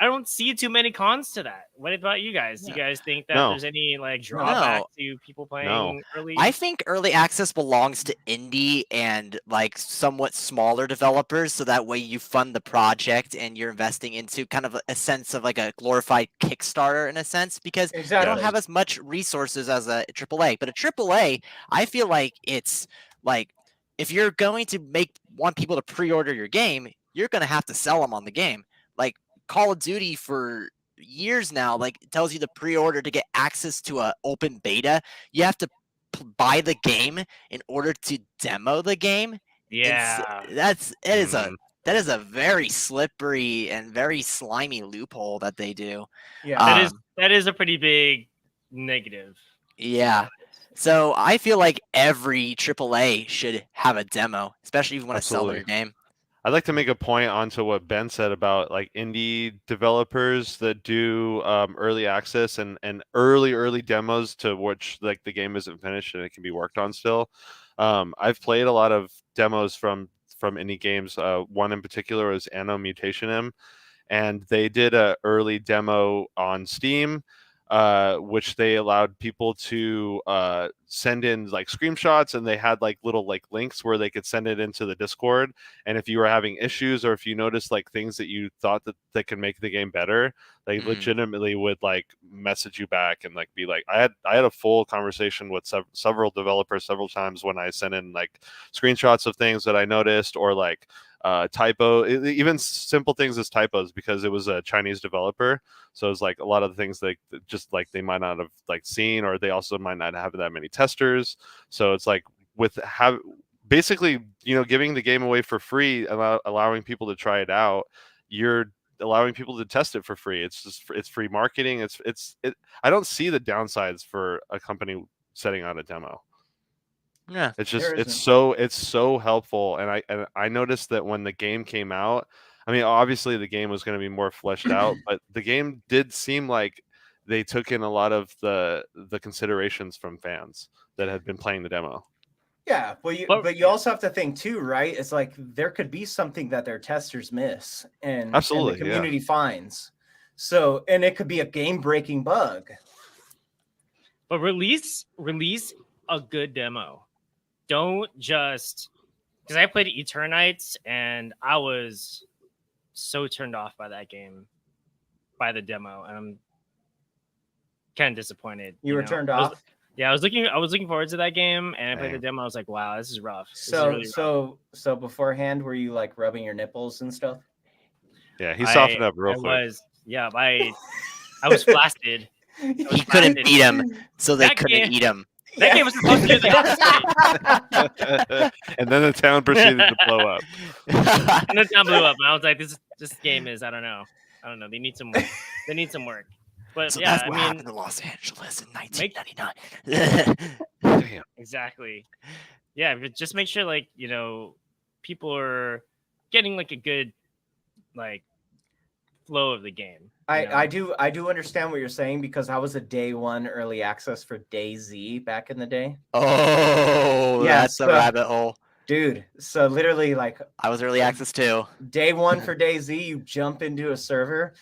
[SPEAKER 1] I don't see too many cons to that. What about you guys? Do you guys think that there's any like drawback to people playing early?
[SPEAKER 4] I think early access belongs to indie and like somewhat smaller developers, so that way you fund the project and you're investing into kind of a sense of like a glorified Kickstarter in a sense, because you don't have as much resources as a AAA. But a AAA, I feel like it's like if you're going to want people to pre-order your game, you're going to have to sell them on the game. Like Call of Duty for years now, like tells you to pre-order to get access to a open beta. You have to buy the game in order to demo the game.
[SPEAKER 1] Yeah,
[SPEAKER 4] that is a very slippery and very slimy loophole that they do.
[SPEAKER 3] Yeah,
[SPEAKER 1] that is a pretty big negative.
[SPEAKER 4] Yeah. So I feel like every AAA should have a demo, especially if you want to sell their game.
[SPEAKER 2] I'd like to make a point onto what Ben said about like indie developers that do early access and early demos to which like the game isn't finished and it can be worked on still. I've played a lot of demos from indie games. One in particular is Anno Mutation M, and they did a early demo on Steam, which they allowed people to send in like screenshots, and they had like little like links where they could send it into the Discord. And if you were having issues or if you noticed like things that you thought that could make the game better, they legitimately would like message you back and like be like, I had a full conversation with several developers several times when I sent in like screenshots of things that I noticed, or like typo, even simple things as typos, because it was a Chinese developer. So it's like a lot of the things like just like they might not have like seen, or they also might not have that many testers. So it's like basically, giving the game away for free, allowing people to try it out, you're allowing people to test it for free. It's free marketing. I don't see the downsides for a company setting out a demo.
[SPEAKER 4] Yeah,
[SPEAKER 2] it's just it's so helpful, and I noticed that when the game came out, I mean, obviously the game was going to be more fleshed out, but the game did seem like they took in a lot of the considerations from fans that had been playing the demo.
[SPEAKER 3] Yeah, but you also have to think too, right? It's like there could be something that their testers miss and
[SPEAKER 2] Absolutely,
[SPEAKER 3] the community finds. So, and it could be a game-breaking bug.
[SPEAKER 1] But release a good demo. Don't just, because I played Eternites and I was so turned off by that game, by the demo, and I'm kind of disappointed.
[SPEAKER 3] You were turned off?
[SPEAKER 1] I was looking forward to that game, and I played the demo. I was like, wow, this is rough.
[SPEAKER 3] So beforehand, were you like rubbing your nipples and stuff?
[SPEAKER 2] Yeah, he softened up real quick.
[SPEAKER 1] I was blasted.
[SPEAKER 4] He couldn't beat him, so they couldn't eat him.
[SPEAKER 1] That game was supposed to do the opposite.
[SPEAKER 2] And then the town proceeded to blow up.
[SPEAKER 1] And the town blew up. And I was like, this game is, I don't know. They need some work. They need some work. But
[SPEAKER 4] so
[SPEAKER 1] yeah,
[SPEAKER 4] that's what happened in Los Angeles in
[SPEAKER 1] 1999.
[SPEAKER 2] Damn.
[SPEAKER 1] Exactly. Yeah, but just make sure, like, people are getting like a good flow of the game.
[SPEAKER 3] I do understand what you're saying, because I was a day one early access for DayZ back in the day.
[SPEAKER 4] Oh, yeah, that's a rabbit hole.
[SPEAKER 3] Dude, so literally, like,
[SPEAKER 4] I was early access too.
[SPEAKER 3] Day one for DayZ, you jump into a server,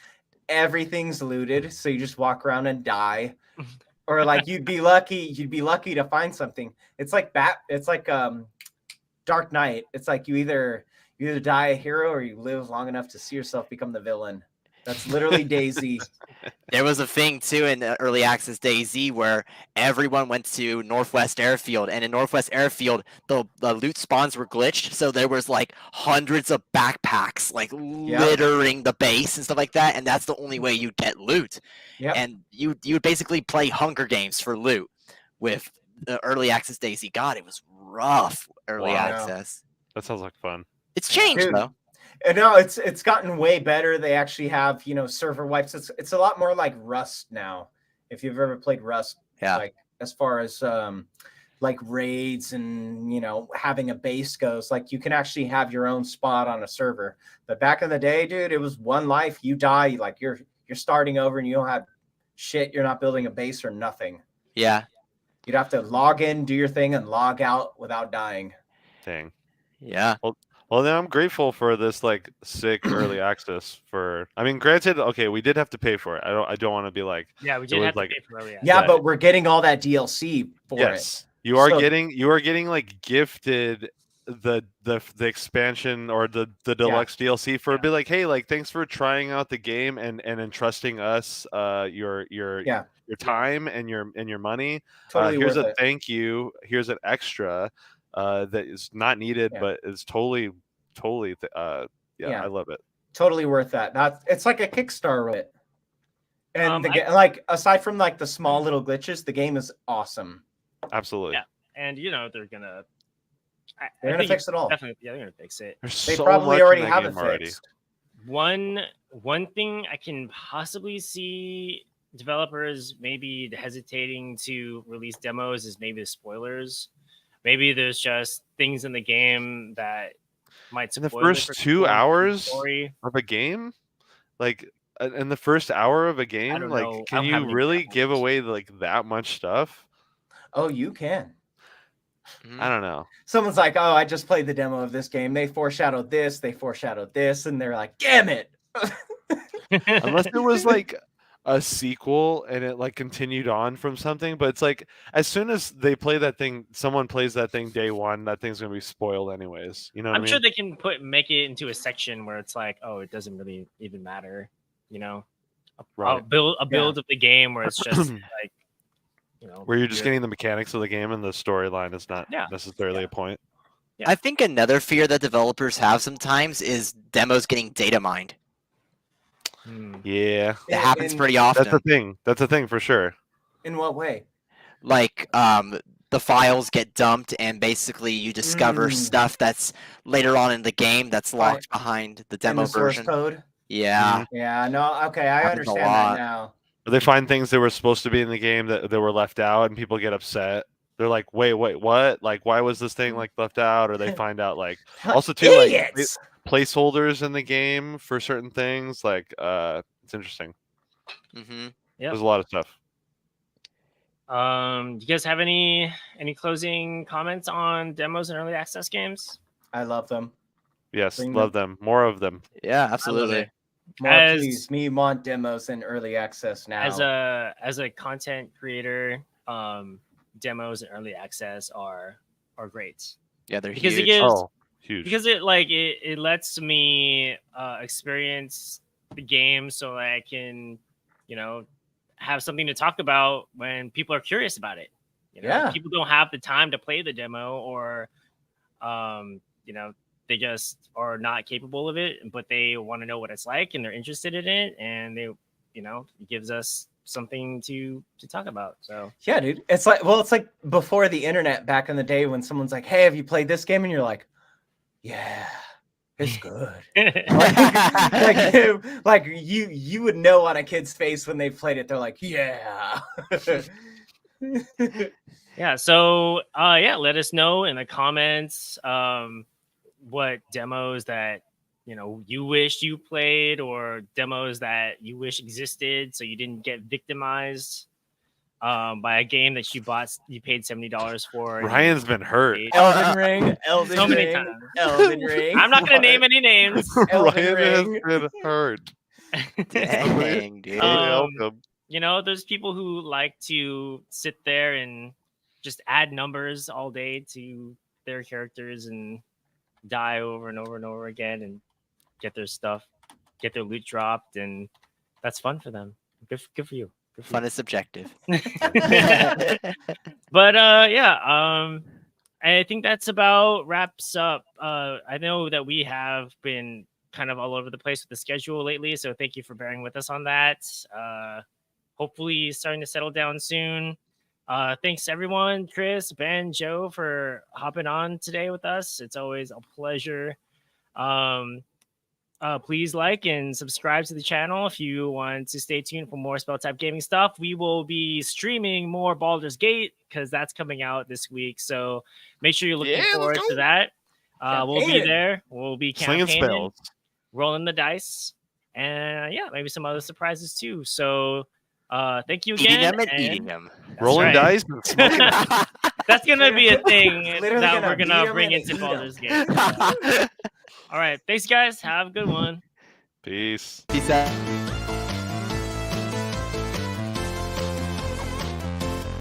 [SPEAKER 3] everything's looted, so you just walk around and die. Or like you'd be lucky to find something. It's like Dark Knight. It's like you either die a hero or you live long enough to see yourself become the villain. That's literally DayZ.
[SPEAKER 4] There was a thing too in early access DayZ where everyone went to Northwest Airfield, and in Northwest Airfield, the loot spawns were glitched, so there was like hundreds of backpacks like littering the base and stuff like that, and that's the only way you get loot. Yep. And you would basically play Hunger Games for loot with the early access DayZ. God, it was rough early access.
[SPEAKER 2] That sounds like fun.
[SPEAKER 4] It's changed though.
[SPEAKER 3] No, it's gotten way better. They actually have, server wipes. It's a lot more like Rust now. If you've ever played Rust, like as far as like raids and having a base goes, like you can actually have your own spot on a server. But back in the day, dude, it was one life. You die, like you're starting over, and you don't have shit. You're not building a base or nothing.
[SPEAKER 4] Yeah,
[SPEAKER 3] you'd have to log in, do your thing, and log out without dying.
[SPEAKER 2] Dang.
[SPEAKER 4] Yeah.
[SPEAKER 2] Well, then I'm grateful for this like sick early access. Granted, okay, we did have to pay for it. I don't want to be like,
[SPEAKER 1] yeah, we did have to pay for early access.
[SPEAKER 3] Yeah, but we're getting all that DLC for it.
[SPEAKER 2] You are getting like gifted the expansion or the deluxe DLC for a bit. Like, hey, like thanks for trying out the game and entrusting us your time and your money.
[SPEAKER 3] Totally
[SPEAKER 2] here's
[SPEAKER 3] worth
[SPEAKER 2] a
[SPEAKER 3] it.
[SPEAKER 2] Thank you. Here's an extra. That is not needed, but it's totally I love it.
[SPEAKER 3] Totally worth that. It's like a Kickstarter. And like aside from like the small little glitches, the game is awesome.
[SPEAKER 2] Absolutely.
[SPEAKER 1] Yeah, and they're gonna
[SPEAKER 3] fix it all.
[SPEAKER 1] Definitely, they're gonna fix it.
[SPEAKER 3] They probably already have it fixed.
[SPEAKER 1] One thing I can possibly see developers maybe hesitating to release demos is maybe the spoilers. Maybe there's just things in the game that might spoil
[SPEAKER 2] in the first 2 hours of a game. Like in the first hour of a game, like can you really give away like that much stuff?
[SPEAKER 3] Oh, you can.
[SPEAKER 2] I don't know.
[SPEAKER 3] Someone's like, "Oh, I just played the demo of this game. They foreshadowed this, and they're like, damn it."
[SPEAKER 2] Unless it was like a sequel and it like continued on from something, but it's like as soon as they play that thing, someone plays that thing day one, that thing's gonna be spoiled anyways. You know,
[SPEAKER 1] I'm sure they can make it into a section where it's like, oh, it doesn't really even matter. A build of the game where it's just like,
[SPEAKER 2] where you're just getting the mechanics of the game and the storyline is not necessarily a point.
[SPEAKER 4] Yeah. I think another fear that developers have sometimes is demos getting data mined.
[SPEAKER 2] Yeah,
[SPEAKER 4] it happens pretty often.
[SPEAKER 2] That's a thing for sure.
[SPEAKER 3] In what way?
[SPEAKER 4] Like the files get dumped and basically you discover stuff that's later on in the game that's locked behind the demo version.
[SPEAKER 3] Source code.
[SPEAKER 4] Yeah.
[SPEAKER 3] Yeah. No. Okay, I understand that now.
[SPEAKER 2] They find things that were supposed to be in the game that were left out, and people get upset. they're like, wait, what? Like, why was this thing like left out? Or they find out like also too
[SPEAKER 3] Idiots!
[SPEAKER 2] like placeholders in the game for certain things. Like, it's interesting.
[SPEAKER 4] Mm-hmm.
[SPEAKER 1] Yep.
[SPEAKER 2] There's a lot of stuff.
[SPEAKER 1] Do you guys have any closing comments on demos and early access games?
[SPEAKER 3] I love them.
[SPEAKER 2] Yes, love them. More of them.
[SPEAKER 4] Yeah, absolutely.
[SPEAKER 3] More, please. Me want demos and early access now.
[SPEAKER 1] As a content creator, demos and early access are great.
[SPEAKER 4] Yeah, they're
[SPEAKER 1] because
[SPEAKER 4] huge.
[SPEAKER 1] It gives,
[SPEAKER 2] huge.
[SPEAKER 1] Because it lets me experience the game, so I can, have something to talk about when people are curious about it. People don't have the time to play the demo, or they just are not capable of it, but they want to know what it's like and they're interested in it, and they, it gives us something to talk about. So
[SPEAKER 3] yeah, dude, it's like before the internet back in the day when someone's like, hey, have you played this game? And you're like, yeah, it's good. like you would know on a kid's face when they played it. They're like, yeah.
[SPEAKER 1] Yeah. So let us know in the comments what demos that you wish you played, or demos that you wish existed so you didn't get victimized by a game that you paid $70 for.
[SPEAKER 2] Ryan's been hurt.
[SPEAKER 3] Elden Ring.
[SPEAKER 1] So many times.
[SPEAKER 3] Elden Ring.
[SPEAKER 1] I'm not going to name any names.
[SPEAKER 2] Ryan has been hurt.
[SPEAKER 4] Dang, dude.
[SPEAKER 1] There's people who like to sit there and just add numbers all day to their characters and die over and over and over again and get their loot dropped, and that's fun for them. Good for you.
[SPEAKER 4] Fun is subjective.
[SPEAKER 1] But I think that's about wraps up. I know that we have been kind of all over the place with the schedule lately, so thank you for bearing with us on that. Hopefully starting to settle down soon. Thanks everyone, Chris, Ben, Joe, for hopping on today with us. It's always a pleasure. Please like and subscribe to the channel if you want to stay tuned for more Spell Tap Gaming stuff. We will be streaming more Baldur's Gate because that's coming out this week. So make sure you're looking forward to that. We'll be there. We'll be campaigning, rolling the dice, and maybe some other surprises too. So thank you again.
[SPEAKER 4] Eating them.
[SPEAKER 2] Rolling dice and smoking.
[SPEAKER 1] That's gonna be a thing that we're gonna bring into Baldur's Gate. All right, thanks guys. Have a good one.
[SPEAKER 2] Peace.
[SPEAKER 4] Peace out.